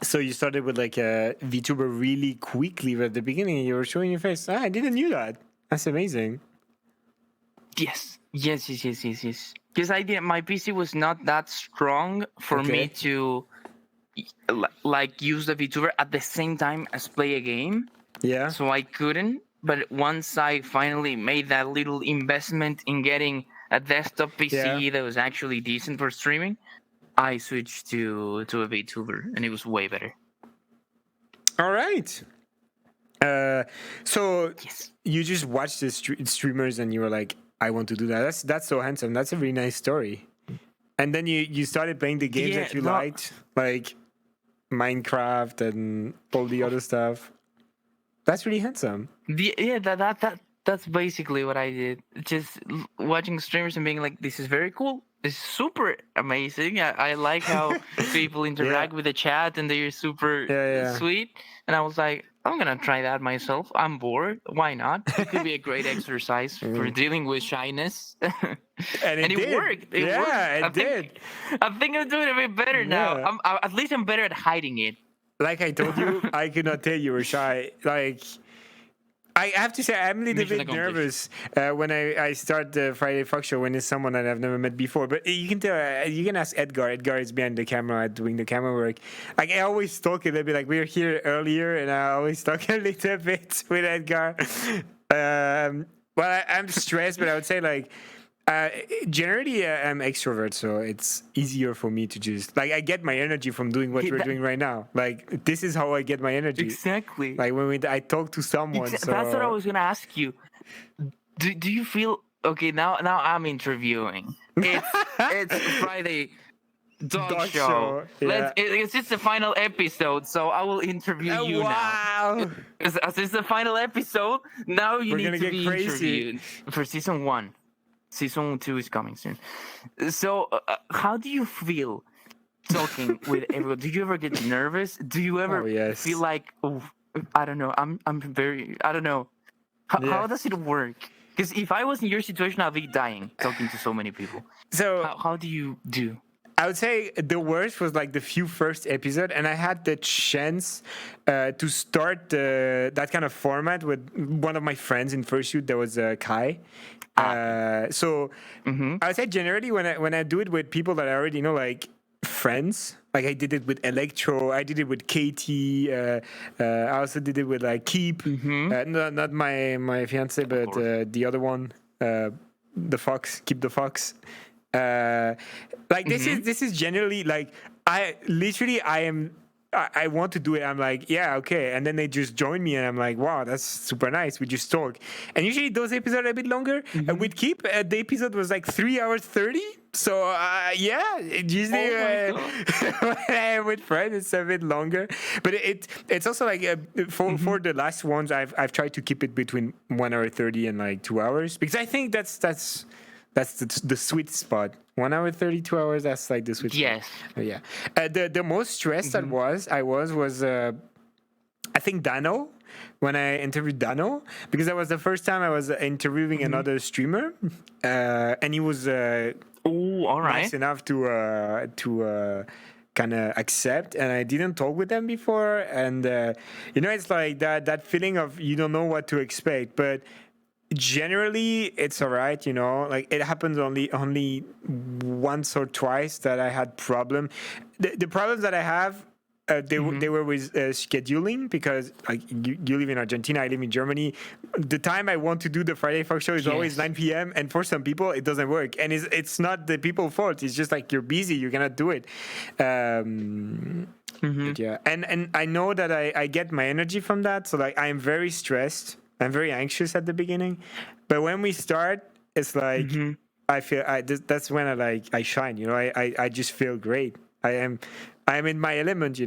So you started with like a VTuber really quickly at the beginning. You were showing your face. I didn't knew that. That's amazing. Yes. Because I did. My PC was not that strong for me Okay. to like use the VTuber at the same time as play a game. Yeah. So I couldn't. But once I finally made that little investment in getting a desktop PC that was actually decent for streaming, I switched to a VTuber, and it was way better. All right. So Yes. you just watched the streamers and you were like, I want to do that. That's so handsome. That's a really nice story. And then you started playing the games that you liked, like Minecraft and all the other stuff. That's really handsome. That's basically what I did. Just watching streamers and being like, this is very cool. This is super amazing. I like how people interact with the chat and they're super sweet. And I was like, I'm gonna try that myself. I'm bored. Why not? It could be a great exercise for dealing with shyness. And it worked. It did. I think I'm doing a bit better now. At least I'm better at hiding it. Like I told you, I could not tell you were shy. Like, I have to say, I'm a little bit nervous when I start the Friday Fuck Show when it's someone that I've never met before. But you can tell, you can ask Edgar. Edgar is behind the camera doing the camera work. Like, I always talk a little bit. Like, we were here earlier, and I always talk a little bit with Edgar. Well, I'm stressed, but I would say, like, generally, I'm extrovert, so it's easier for me to just like I get my energy from doing what we're doing right now. Like this is how I get my energy. Exactly. Like when I talk to someone. So... That's what I was gonna ask you. Do you feel okay? Now I'm interviewing. It's Friday Dog Show. Yeah. It's the final episode, so I will interview you now. As it's the final episode, now we're need to be interviewed for season 1. Season 2 is coming soon. So, how do you feel talking with everyone? Do you ever get nervous? Do you ever feel like, oh, I don't know, I'm very, I don't know. How does it work? Because if I was in your situation, I'd be dying talking to so many people. So, how do you do? I would say the worst was like the first episode, and I had the chance to start that kind of format with one of my friends in Fursuit. That was Kai. So I would say generally when I do it with people that I already know, like friends, like I did it with Electro, I did it with Katie, I also did it with like Keep, not my fiance, but the other one, the Fox, Keep the Fox. Like this is generally like I want to do it. I'm like, yeah, okay. And then they just join me and I'm like, wow, that's super nice. We just talk. And usually those episodes are a bit longer. And with Keep, the episode was like 3 hours 30. So yeah, usually Oh my when I am with friends, it's a bit longer. But it's also like for the last ones, I've tried to keep it between 1 hour 30 and like 2 hours because I think that's the sweet spot. 1 hour 30, 2 hours. That's like the sweet Yes. spot. Yeah. The most stressed I was I think Dano, when I interviewed Dano, because that was the first time I was interviewing another streamer, and he was Oh, all right. nice enough to kind of accept, and I didn't talk with them before, and it's like that feeling of you don't know what to expect, but generally it's all right, like it happens only once or twice that I had problem. The problems that I have, they were with scheduling, because like you live in Argentina, I live in Germany. The time I want to do the Friday Fuck Show is always 9 p.m. and for some people it doesn't work, and it's not the people's fault. It's just like you're busy, you cannot do it. Yeah, and I know that I get my energy from that. So like I'm very stressed, I'm very anxious at the beginning, but when we start, it's like I feel that's when I shine. I just feel great. I'm in my element.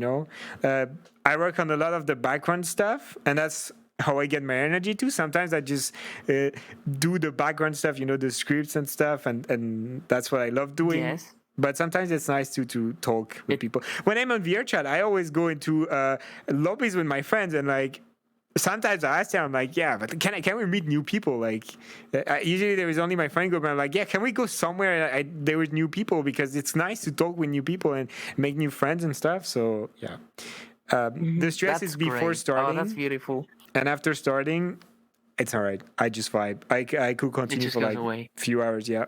I work on a lot of the background stuff, and that's how I get my energy too. Sometimes I just do the background stuff, the scripts and stuff, and that's what I love doing. Yes. But sometimes it's nice to talk with people. When I'm on VR chat, I always go into lobbies with my friends, and like sometimes I ask them, I'm like, yeah, but can we meet new people? Like usually there is only my friend group, and I'm like, yeah, can we go somewhere there with new people, because it's nice to talk with new people and make new friends and stuff. So yeah, the stress is before starting. Oh, that's beautiful. And after starting, it's all right. I just vibe. I could continue for like a few hours. Yeah.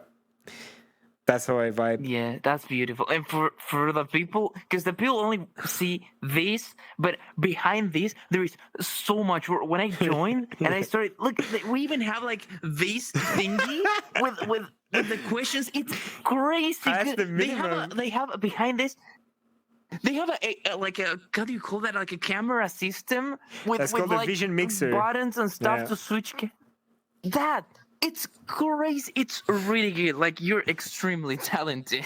That's how I vibe. Yeah, that's beautiful. And for the people, because the people only see this, but behind this, there is so much work. When I joined and I started, look, we even have like this thingy with the questions. It's crazy. That's the minimum. They have behind this. They have a like a, how do you call that? Like a camera system that's with called like a vision mixer, buttons and stuff to switch. It's crazy. It's really good. Like, you're extremely talented.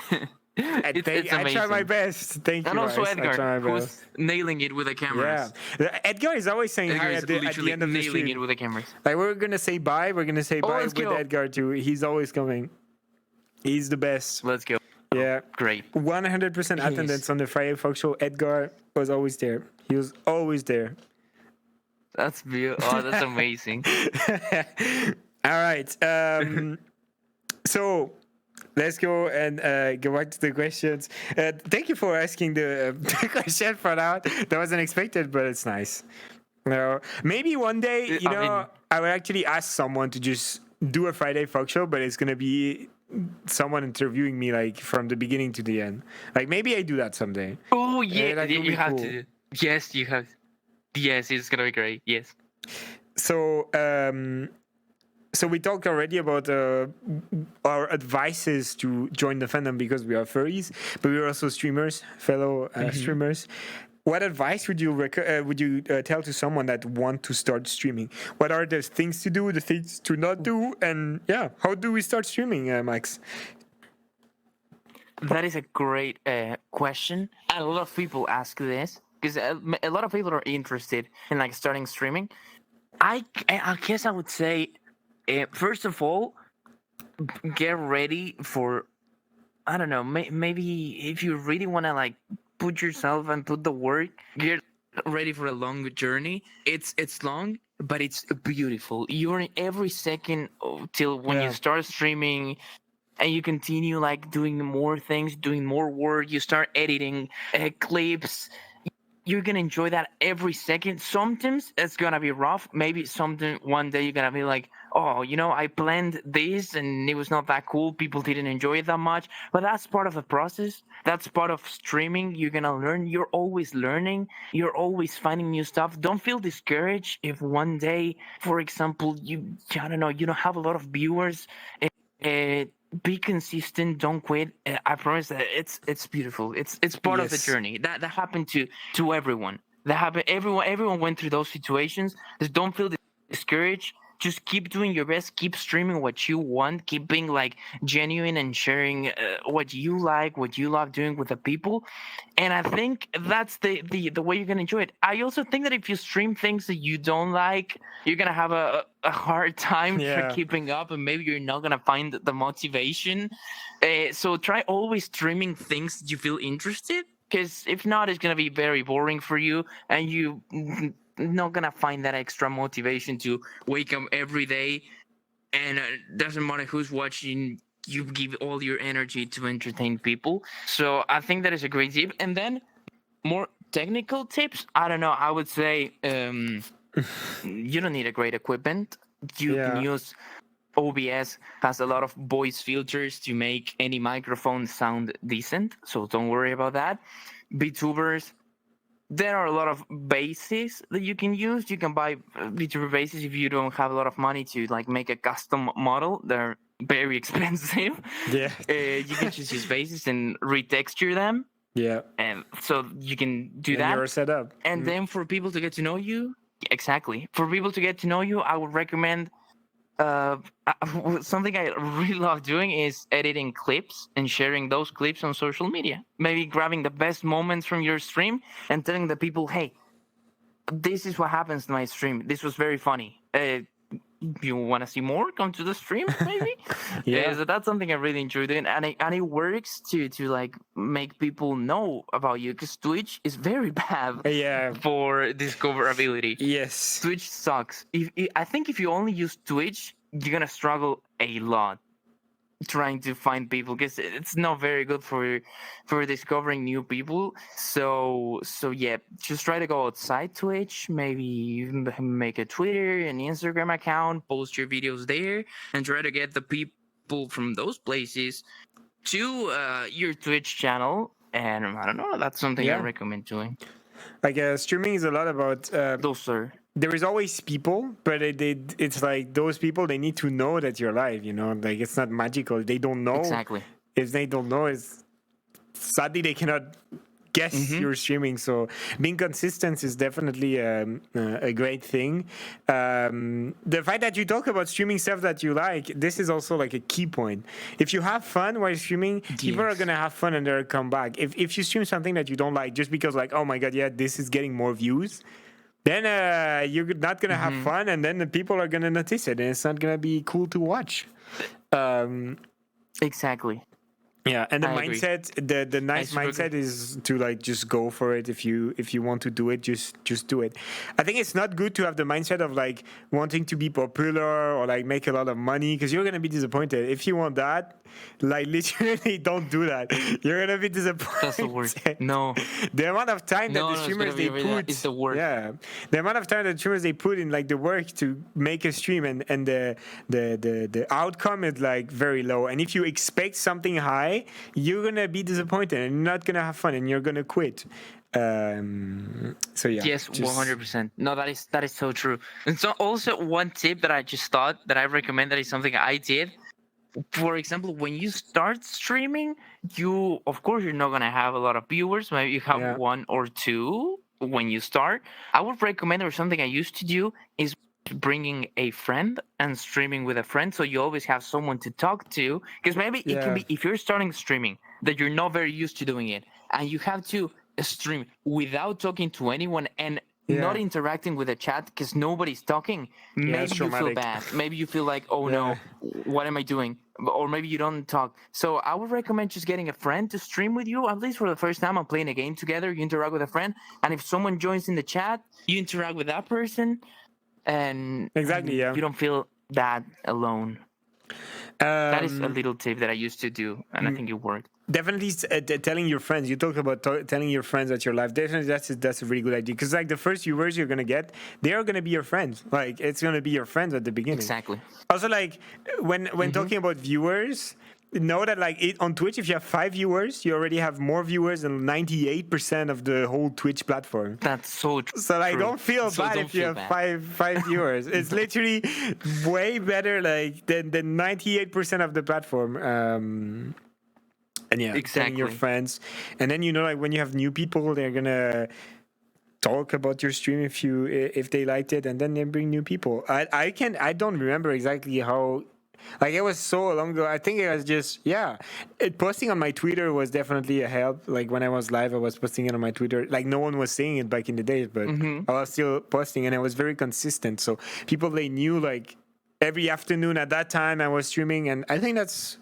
It's amazing. I try my best. Thank you. And also Edgar, who's nailing it with the cameras. Yeah, Edgar is always saying hi at the end of the stream. Nailing it with the cameras. Like, we're gonna say bye. We're gonna say bye with Edgar too. He's always coming. He's the best. Let's go. Yeah, great. 100% attendance on the Friday Folk Show. Edgar was always there. He was always there. That's beautiful. Oh, that's amazing. All right. So let's go and go back to the questions. Thank you for asking the question for now. That wasn't expected, but it's nice. Maybe one day, I would actually ask someone to just do a Friday Folk Show, but it's gonna be someone interviewing me like from the beginning to the end. Like maybe I do that someday. Oh yeah, you have to. Yes, you have. Yes, it's gonna be great. Yes. So we talked already about our advices to join the fandom, because we are furries, but we are also streamers, fellow streamers. What advice would you tell to someone that want to start streaming? What are the things to do, the things to not do, and yeah, how do we start streaming, Max? That is a great question. A lot of people ask this because a lot of people are interested in like starting streaming. I guess I would say, first of all, get ready for, I don't know, maybe if you really want to like put yourself and put the work, get ready for a long journey. It's long, but it's beautiful. You're in every second till when you start streaming, and you continue like doing more things, doing more work. You start editing clips. You're gonna enjoy that every second. Sometimes it's gonna be rough. Maybe one day you're gonna be like, oh, I planned this and it was not that cool. People didn't enjoy it that much. But that's part of the process. That's part of streaming. You're gonna learn. You're always learning. You're always finding new stuff. Don't feel discouraged if one day, for example, you don't have a lot of viewers. Be consistent. Don't quit. I promise that it's beautiful. It's part of the journey. That happened to everyone. That happened. Everyone went through those situations. Just don't feel discouraged. just keep doing your best, keep streaming what you want, keep being like genuine and sharing what you like, what you love doing with the people. And I think that's the way you're gonna enjoy it. I also think that if you stream things that you don't like, you're gonna have a hard time for Yeah. keeping up, and maybe you're not gonna find the motivation. So try always streaming things that you feel interested, because if not, it's gonna be very boring for you, and you not gonna find that extra motivation to wake up every day, and doesn't matter who's watching, you give all your energy to entertain people. So I think that is a great tip. And then more technical tips, I don't know, I would say you don't need a great equipment. You can Yeah. use OBS, has a lot of voice filters to make any microphone sound decent, so don't worry about that. VTubers, there are a lot of bases that you can use. You can buy VTuber bases if you don't have a lot of money to like make a custom model. They're very expensive. Yeah. You can just use bases and retexture them, Yeah. and so you can do And that. you're set up. And then for people to get to know you, exactly. For people to get to know you, I would recommend something I really love doing is editing clips and sharing those clips on social media. Maybe grabbing the best moments from your stream and telling the people, hey, this is what happens to my stream. This was very funny. You want to see more? Come to the stream, maybe. Yeah. So that's something I really enjoy doing, and it works to like make people know about you, because Twitch is very bad Yeah. for discoverability. Yes. Twitch sucks. I think if you only use Twitch, you're gonna struggle a lot trying to find people, because it's not very good for discovering new people. So yeah, just try to go outside Twitch. Maybe make a Twitter and Instagram account, post your videos there, and try to get the people from those places to your Twitch channel. And I don't know, that's something I Yeah. recommend doing. Like streaming is a lot about Those are there is always people, but it's like those people, they need to know that you're live, you know, like it's not magical. They don't know. exactly. If they don't know, it's sadly they cannot guess you're streaming. So being consistent is definitely a great thing. The fact that you talk about streaming stuff that you like, this is also like a key point. If you have fun while streaming, people are gonna have fun and they'll come back. If you stream something that you don't like just because like, oh my god, yeah, this is getting more views, then you're not gonna have fun, and then the people are gonna notice it, and it's not gonna be cool to watch. Exactly. Yeah, and the I agree. mindset, the nice super mindset is to like just go for it. If you want to do it, just do it. I think it's not good to have the mindset of like wanting to be popular or like make a lot of money, because you're gonna be disappointed. If you want that, like literally don't do that. You're gonna be disappointed. That's the worst. No. The amount of time that No, the it's streamers gonna be they really that. put, It's the worst. yeah, the amount of time that streamers they put in like the work to make a stream, and the outcome is like very low. And if you expect something high, you're gonna be disappointed and you're not gonna have fun and you're gonna quit. So yeah. Yes, 100%. No, that is so true. And so also one tip that I just thought that I recommend, that is something I did. For example, when you start streaming, you of course you're not gonna have a lot of viewers. Maybe you have Yeah. one or two when you start. I would recommend, or something I used to do, is bringing a friend and streaming with a friend, so you always have someone to talk to. Because maybe it can Yeah. be, if you're starting streaming that you're not very used to doing it, and you have to stream without talking to anyone and not Yeah. interacting with the chat because nobody's talking, maybe it's you feel traumatic. bad. Maybe you feel like, oh no, what am I doing? Or maybe you don't talk. So I would recommend just getting a friend to stream with you, at least for the first time. I'm playing a game together, you interact with a friend, and if someone joins in the chat, you interact with that person, and Exactly, yeah. you don't feel that alone. That is a Um, little tip that I used to do, and I think it worked. Definitely telling your friends. You talk about telling your friends that you're live. Definitely, that's a really good idea, because like the first viewers you're gonna get, they are gonna be your friends. Like it's gonna be your friends at the beginning. Exactly. Also, like when talking about viewers, know that like on Twitch, if you have 5 viewers, you already have more viewers than 98% of the whole Twitch platform. That's so true. So like, don't feel bad if you have five viewers. It's literally way better like than 98% of the platform. And yeah, telling your Exactly. friends, and then like when you have new people, they're gonna talk about your stream if they liked it, and then they bring new people. I don't remember exactly how. Like, it was so long ago. I think it was just posting on my Twitter was definitely a help. Like, when I was live, I was posting it on my Twitter. Like, no one was saying it back in the days, but I was still posting, and I was very consistent. So people, they knew, like, every afternoon at that time I was streaming, and I think that's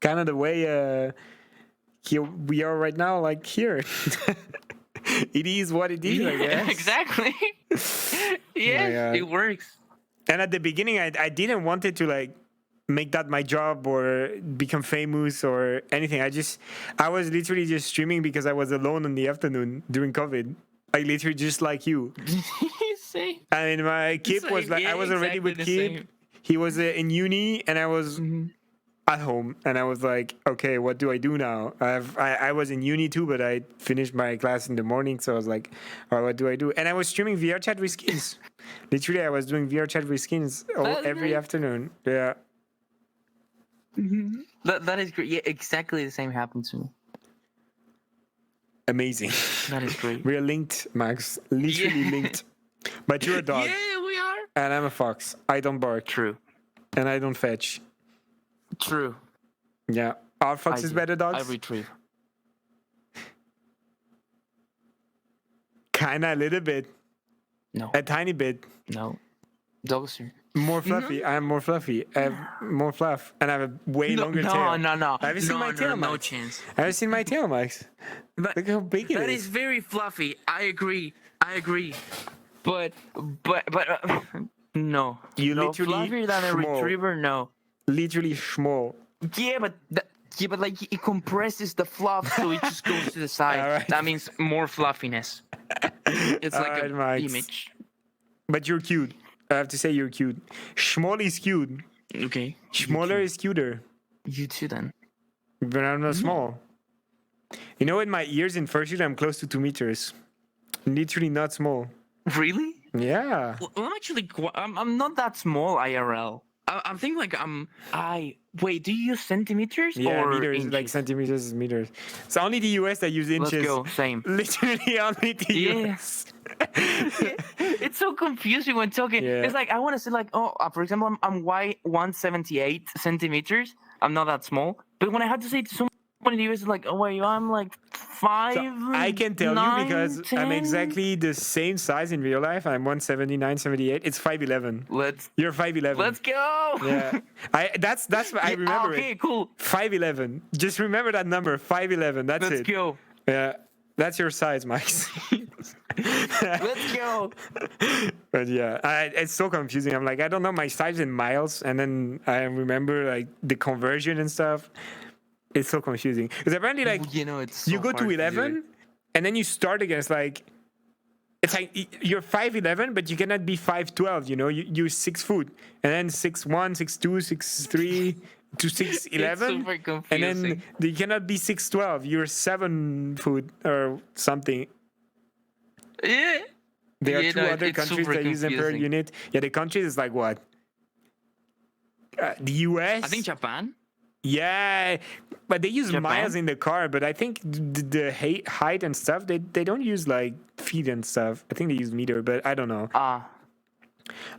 kind of the way here we are right now. Like, here, it is what it is. I guess. Exactly. Yes, it works. And at the beginning, I didn't want it to like make that my job or become famous or anything. I was literally just streaming because I was alone in the afternoon during COVID. Like, literally just like you. Same. I mean, my kid was like, I was already with kid. He was in uni, and I was at home, and I was like, okay, what do I do now? I was in uni too, but I finished my class in the morning, so I was like, all right, what do I do? And I was streaming VR chat with skins. Literally, I was doing VR chat with skins every afternoon. Yeah. That is great. Yeah, exactly the same happened to me. Amazing. That is great. We are linked, Max. Literally linked. But you're a dog. Yeah, we are. And I'm a fox. I don't bark. True. And I don't fetch. True. Yeah. Are foxes better dogs? I retrieve. Kinda, a little bit. No. A tiny bit. No. Dogs are... More fluffy. I'm more fluffy. I have more fluff. And I have a way longer tail. No. Have you seen my tail, Max? No chance. Have you seen my tail, Max? Look how big it is. That is very fluffy. I agree. But no. You no, literally fluffier than a schmall. retriever, no. Literally small. Yeah, but like it compresses the fluff, so it just goes to the side. All right. That means more fluffiness. It's All like right, a Max. image. But you're cute. I have to say you're cute. Small is cute. Okay. Smaller is cuter. You too, then. But I'm not small. You know, in my ears in fursuit, I'm close to 2 meters. Literally not small. Really? Yeah. Well, I'm actually. I'm not that small IRL. I think like wait. Do you use centimeters Yeah, or meters, inches? like centimeters is meters. It's only the US that use inches. Let's go. Same. Literally only the Yeah. US. It's so confusing when talking. Yeah. It's like I want to say like, for example, I'm 178 centimeters. I'm not that small. But when I had to say to someone in the US, it's like, oh wait, I'm like 5. So I can tell 9, you because 10. I'm exactly the same size in real life. I'm 179, 78. It's 5'11". You're 5'11". Let's go. Yeah. That's what I remember. Okay, it. cool. 5'11". Just remember that number, 5'11". That's it. Let's go. Yeah. That's your size, Max. Let's go. But yeah, it's so confusing. I'm like, I don't know my size in miles, and then I remember like the conversion and stuff. It's so confusing because apparently, like, it's so you go to hard 11, and then you start again. It's like you're 5'11", but you cannot be 5'12". You know, you're 6 foot, and then 6'1", 6'2", 6'3" to 6'11", It's super confusing. and then you cannot be 6'12". You're 7 foot or something. Yeah. There are two other it's countries super that use them per confusing. unit. Yeah, the countries is like what? The US. I think Japan. Yeah, but they use Japan? miles in the car. But I think the height and stuff, they don't use like feet and stuff. I think they use meter, but I don't know.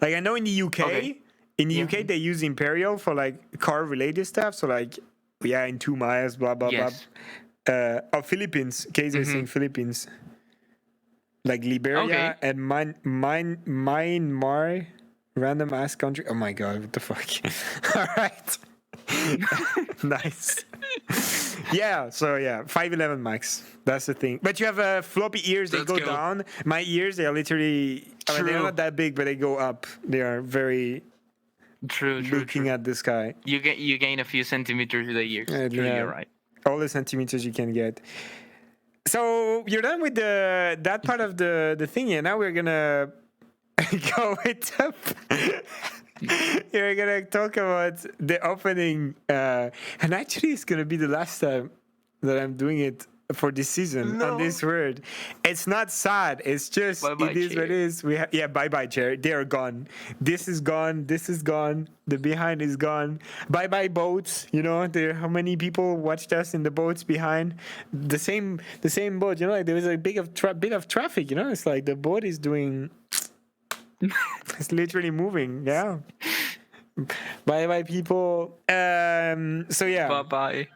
Like I know in the UK, Okay. UK they use imperial for like car related stuff. So like in 2 miles, blah blah Yes. blah. Philippines. Case they're saying Philippines. Like Liberia and Myanmar, random ass country. Oh my god, what the fuck? All right. Nice. Yeah, so 5'11" max. That's the thing. But you have floppy ears, they Let's go go. down. My ears, they are literally, I mean, they're True. not that big, but they go up. They are very True. looking at the sky. You gain a few centimeters with the years. True, yeah. you're right. All the centimeters you can get. So you're done with that part of the thing, and now we're gonna go with we're gonna talk about the opening, and actually it's gonna be the last time that I'm doing it for this season on this word. It's not sad. It's just Bye-bye, it is what it chair. is. Bye bye chair. They are gone. This is gone. This is gone. The behind is gone. Bye bye boats. You know there. How many people watched us in the boats behind? The same boat. You know, like there was a bit of traffic. You know, it's like the boat is doing. It's literally moving. Yeah. Bye bye people. So yeah. Bye-bye.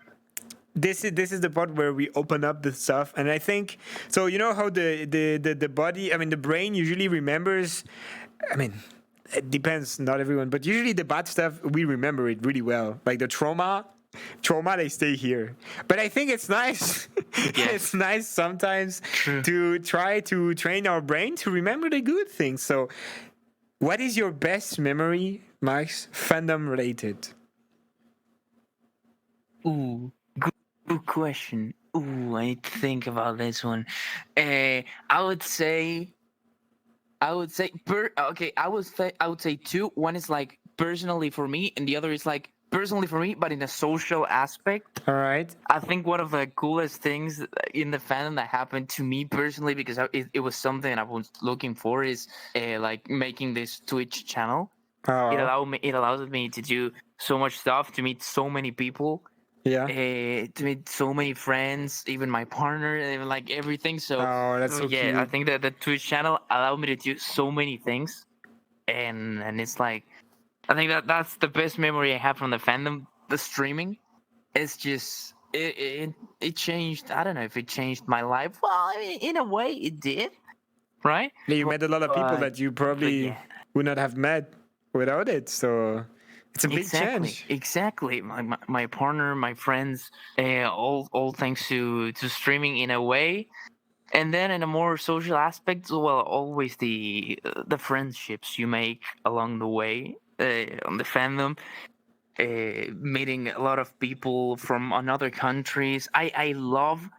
This is the part where we open up the stuff, and I think so. You know how the body, I mean, the brain usually remembers. I mean, it depends, not everyone, but usually the bad stuff we remember it really well. Like the trauma, they stay here. But I think it's nice. It's nice sometimes to try to train our brain to remember the good things. So, what is your best memory, Max, fandom related? Ooh, good question. Ooh, I need to think about this one. I would say, I would say two. One is like personally for me, and the other is like personally for me, but in a social aspect. All right. I think one of the coolest things in the fandom that happened to me personally, because it was something I was looking for, is like making this Twitch channel. Oh, It allows me to do so much stuff, to meet so many people, yeah. to meet so many friends, even my partner, and like everything. So Oh, that's so yeah, I cute. think that the Twitch channel allowed me to do so many things, and it's like, I think that's the best memory I have from the fandom. The streaming, it's just it changed. I don't know if it changed my life. Well, I mean, in a way, it did, right? Yeah, you met a lot of people But that you but probably yeah. would not have met without it. So it's a big change. Exactly. My partner, my friends, all thanks to streaming in a way, and then in a more social aspect, well, always the friendships you make along the way on the fandom, meeting a lot of people from another countries. I love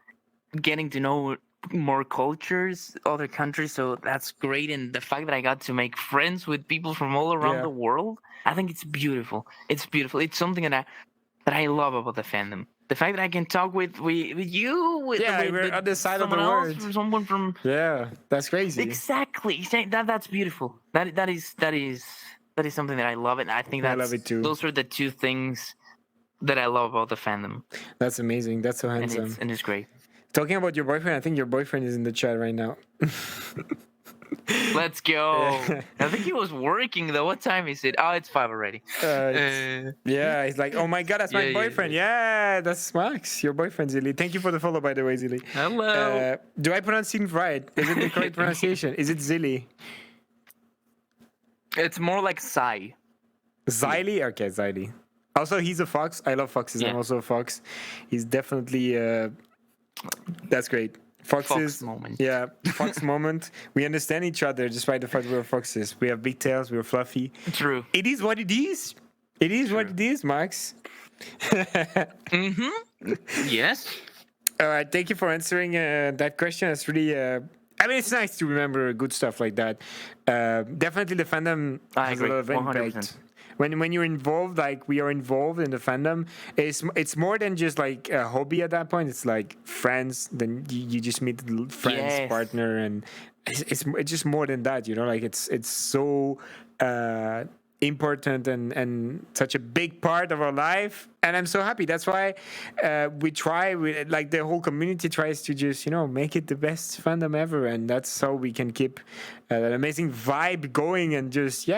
getting to know more cultures, other countries. So that's great. And the fact that I got to make friends with people from all around Yeah. the world, I think it's beautiful. It's beautiful. It's something that I love about the fandom. The fact that I can talk with you, Yeah, we're on the side of the someone else, world. from someone from Yeah, that's crazy. exactly. That's beautiful. That is something that I love, and I think I love it too. those are the two things that I love about the fandom, That's amazing. That's so handsome. and it's great. Talking about your boyfriend, I think your boyfriend is in the chat right now. Let's go. Yeah. I think he was working though. What time is it? Oh, it's 5 already. Yeah, he's like, oh my god, that's my Yeah, boyfriend. Yeah, that's Max, your boyfriend, Zilly. Thank you for the follow, by the way, Zilly. Hello. Do I pronounce it right? Is it the correct pronunciation? Is it Zilly? It's more like Sai. Ziley? Okay, Ziley. Also, he's a fox. I love foxes. I'm Yeah. also a fox. He's definitely. That's great. Foxes. Fox moment. Yeah, fox moment. We understand each other despite the fact we're foxes. We have big tails. We're fluffy. True. It is what it is. It is what it is, Max. Yes. All right. Thank you for answering that question. It's really. I mean, it's nice to remember good stuff like that. Definitely, the fandom I has agree, a lot of 100%. impact. When you're involved, like we are involved in the fandom, it's more than just like a hobby at that point. It's like friends. Then you just meet friends, Yes. partner, and it's just more than that. You know, like it's so important and such a big part of our life. And I'm so happy. That's why we like the whole community tries to just make it the best fandom ever, and that's how we can keep that amazing vibe going and just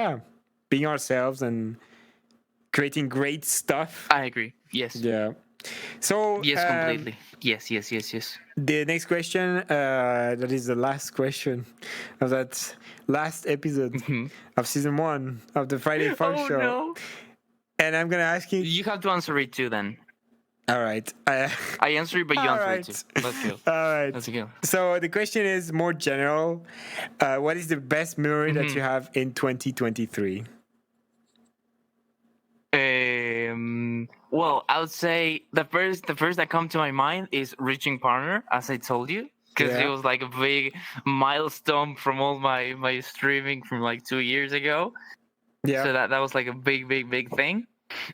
being ourselves and creating great stuff. I agree. Yes. Yeah. So Yes, completely. Yes. the next question, that is the last question of that last episode of season 1 of the Friday Funk Oh Show. no. And I'm gonna ask you. You have to answer it too then. All right. I answer it, but you All answer it right. too. Let's go. All right. Let's go. So the question is more general. What is the best memory that you have in 2023? Well, I would say the first that come to my mind is reaching partner, as I told you, because it was like a big milestone from all my streaming from like 2 years ago. Yeah. So that was like a big thing.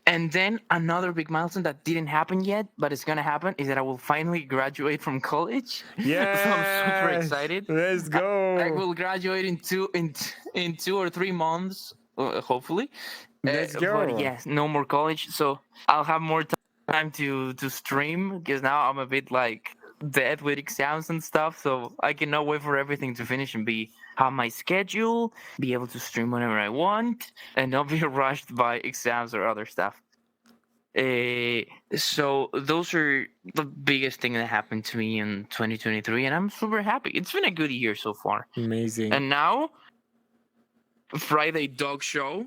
And then another big milestone that didn't happen yet, but it's gonna happen, is that I will finally graduate from college. So I'm super Yes, excited. let's I go. will graduate in 2 or 3 months, hopefully. Let's But go. yes, no more college, so I'll have more time to stream, because now I'm a bit like dead with exams and stuff. So I cannot wait for everything to finish and have my schedule, be able to stream whenever I want, and not be rushed by exams or other stuff. So those are the biggest thing that happened to me in 2023, and I'm super happy. It's been a good year so far. Amazing. And now, Friday dog show.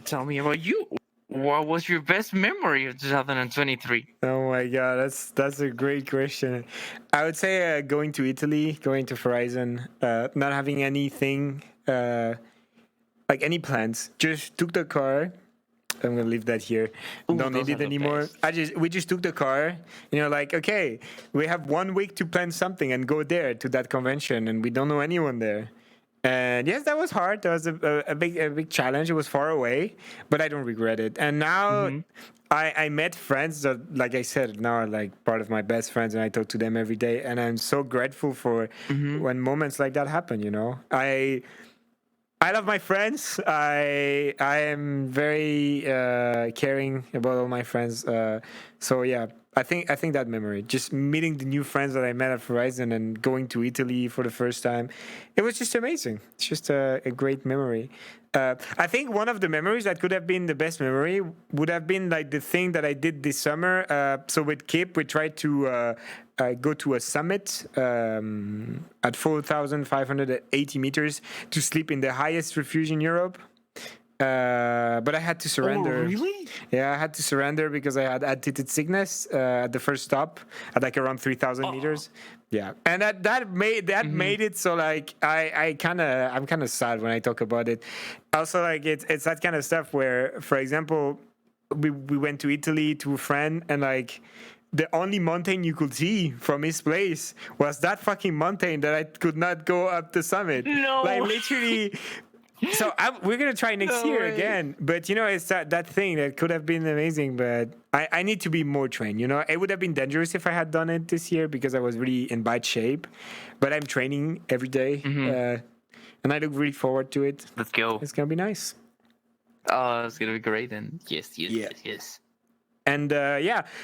Tell me about you. What was your best memory of 2023? Oh my god, that's a great question. I would say going to Italy, going to Horizon, not having anything like any plans. Just took the car. I'm gonna leave that here. Ooh, Don't those need are it the anymore. best. We just took the car. Like, okay, we have 1 week to plan something and go there to that convention, and we don't know anyone there. And yes, that was hard. That was a big challenge. It was far away, but I don't regret it. And now Mm-hmm. I met friends that, like I said, now are like part of my best friends, and I talk to them every day. And I'm so grateful for Mm-hmm. when moments like that happen. I love my friends. I am very caring about all my friends. So yeah, I think that memory, just meeting the new friends that I met at Horizon and going to Italy for the first time, it was just amazing. It's just a great memory. I think one of the memories that could have been the best memory would have been like the thing that I did this summer. So with Kip, we tried to go to a summit at 4,580 meters to sleep in the highest refuge in Europe. But I had to surrender. Oh, really? Yeah, I had to surrender because I had altitude sickness at the first stop at like around 3,000 meters. Yeah, and that made it so like I'm kind of sad when I talk about it. Also, like it's that kind of stuff where, for example, we went to Italy to a friend, and like the only mountain you could see from his place was that fucking mountain that I could not go up the summit. No. Like literally. So we're gonna try next No year way. again, but it's that thing that could have been amazing. But I need to be more trained. It would have been dangerous if I had done it this year because I was really in bad shape. But I'm training every day, and I look really forward to it. Let's go. It's gonna be nice. Oh, it's gonna be great then. Yes. Yeah. Yes. And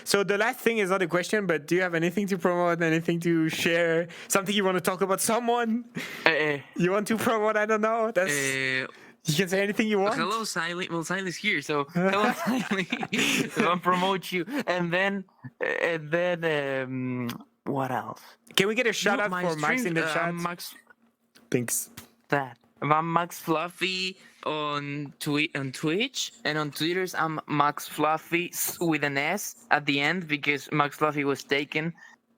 so the last thing is not a question, but do you have anything to promote, anything to share, something you want to talk about, someone you want to promote? I don't know. You can say anything you want. Hello, Siley. Well, Siley's here, so hello, Siley. I'll promote you, and then what else? Can we get a shout No, out my for Max stream, in the chat? Max, Thanks. that. I'm Max Fluffy on Twitch, and on Twitter's I'm Max Fluffy with an S at the end because Max Fluffy was taken.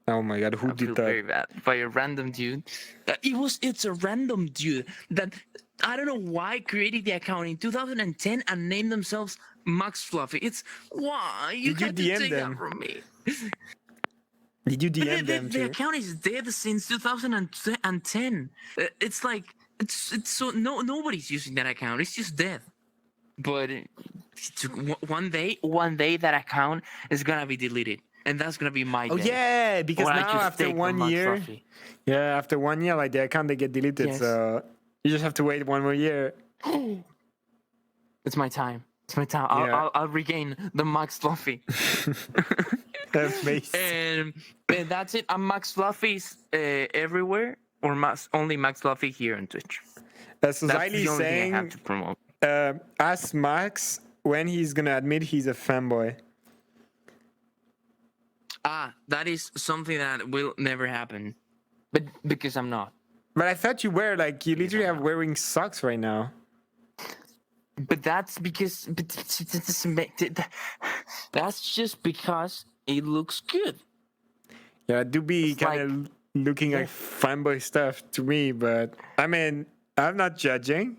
Oh my god, who I feel did very that? bad by a random dude. It's a random dude that I don't know why created the account in 2010 and named themselves Max Fluffy. It's why you Did you had to DM take them? that from me. Did you But DM them the too? account is dead since 2010. It's like it's so nobody's using that account. It's just dead. But one day that account is gonna be deleted, and that's gonna be my Oh day. yeah, because When I now just after take 1 Max year, Fluffy. after 1 year, like the account they get deleted. Yes. So you just have to wait 1 more year. It's my time. It's my time. Yeah. I'll regain the Max Fluffy. Amazing. And that's it. I'm Max Fluffy's everywhere, or only Max Fluffy here on Twitch. So That's Ziley the only thing I saying, have to promote. ask Max when he's gonna admit he's a fanboy. That is something that will never happen, but because I'm not. But I thought you were like you literally have wearing socks right now. But that's because that's just because it looks good. Yeah, it do be It's kind of looking like fanboy stuff to me, but I mean, I'm not judging.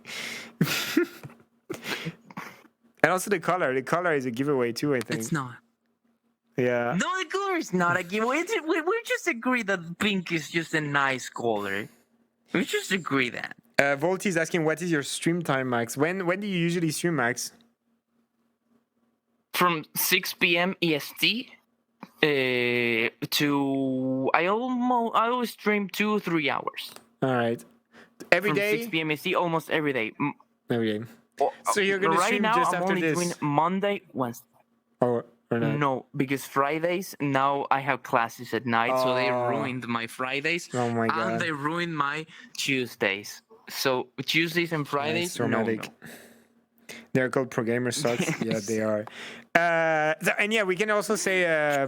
And also the color is a giveaway too, I think. It's not. Yeah. No, the color is not a giveaway. We just agree that pink is just a nice color. We just agree that. Volty is asking, what is your stream time, Max? When do you usually stream, Max? from 6 p.m. EST to I always stream 2-3 hours All right. Every from 6 day. p.m. EST almost every day. Every day. So you're gonna Right stream now just I'm after only this, doing Monday, Wednesday. or not? No, because Fridays now I have classes at night, so they Oh. ruined my Fridays Oh my and god. they ruined my Tuesdays. So Tuesdays and Fridays, That's traumatic. They're called pro gamer sucks. Yeah, they are. And yeah, we can also say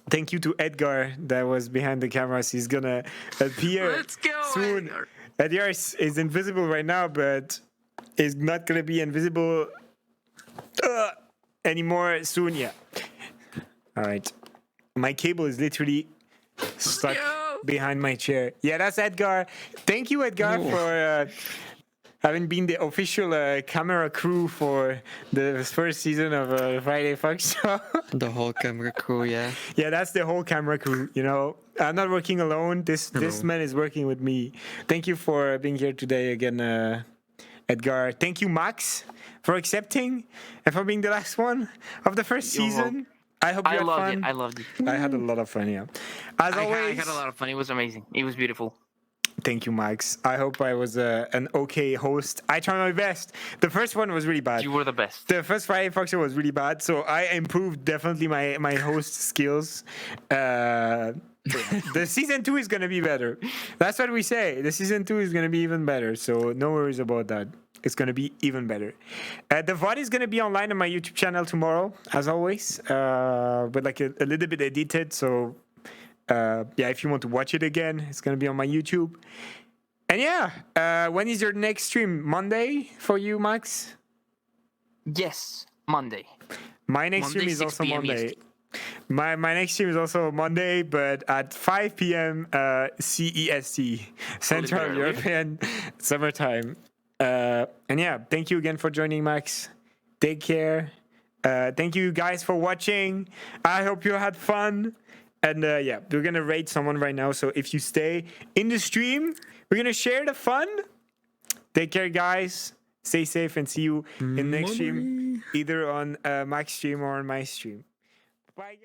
thank you to Edgar that was behind the cameras. He's gonna appear Let's go, soon. Edgar. Edgar is invisible right now, but is not gonna be invisible anymore soon. Yeah. All right. My cable is literally stuck behind my chair. Yeah, that's Edgar. Thank you, Edgar, for having been the official camera crew for the first season of Friday Fuck Show. The whole camera crew, yeah. Yeah, that's the whole camera crew. You know, I'm not working alone. This man is working with me. Thank you for being here today again, Edgar. Thank you, Max, for accepting and for being the last one of the first season. I hope you had fun. I loved it. I had a lot of fun. Yeah, as always. I had a lot of fun. It was amazing. It was beautiful. Thank you, Max. I hope I was an okay host. I tried my best. The first one was really bad. You were the best. The first Friday Fuck Show was really bad, so I improved definitely my host skills. The season 2 is gonna be better. That's what we say. The season 2 is gonna be even better. So no worries about that. It's gonna be even better. The VOD is gonna be online on my YouTube channel tomorrow, as always, but like a little bit edited. So yeah, if you want to watch it again, it's gonna be on my YouTube. And yeah, when is your next stream? Monday for you, Max? Yes, Monday. My next Monday, stream is 6 also p.m. Monday. EST. My next stream is also Monday, but at 5 p.m. CEST, Central earlier. European Summertime. And yeah, thank you again for joining, Max. Take care. Thank you guys for watching. I hope you had fun. And yeah, we're gonna rate someone right now. So if you stay in the stream, we're gonna share the fun. Take care, guys. Stay safe and see you in the next stream, either on Max stream or on my stream. Bye, guys.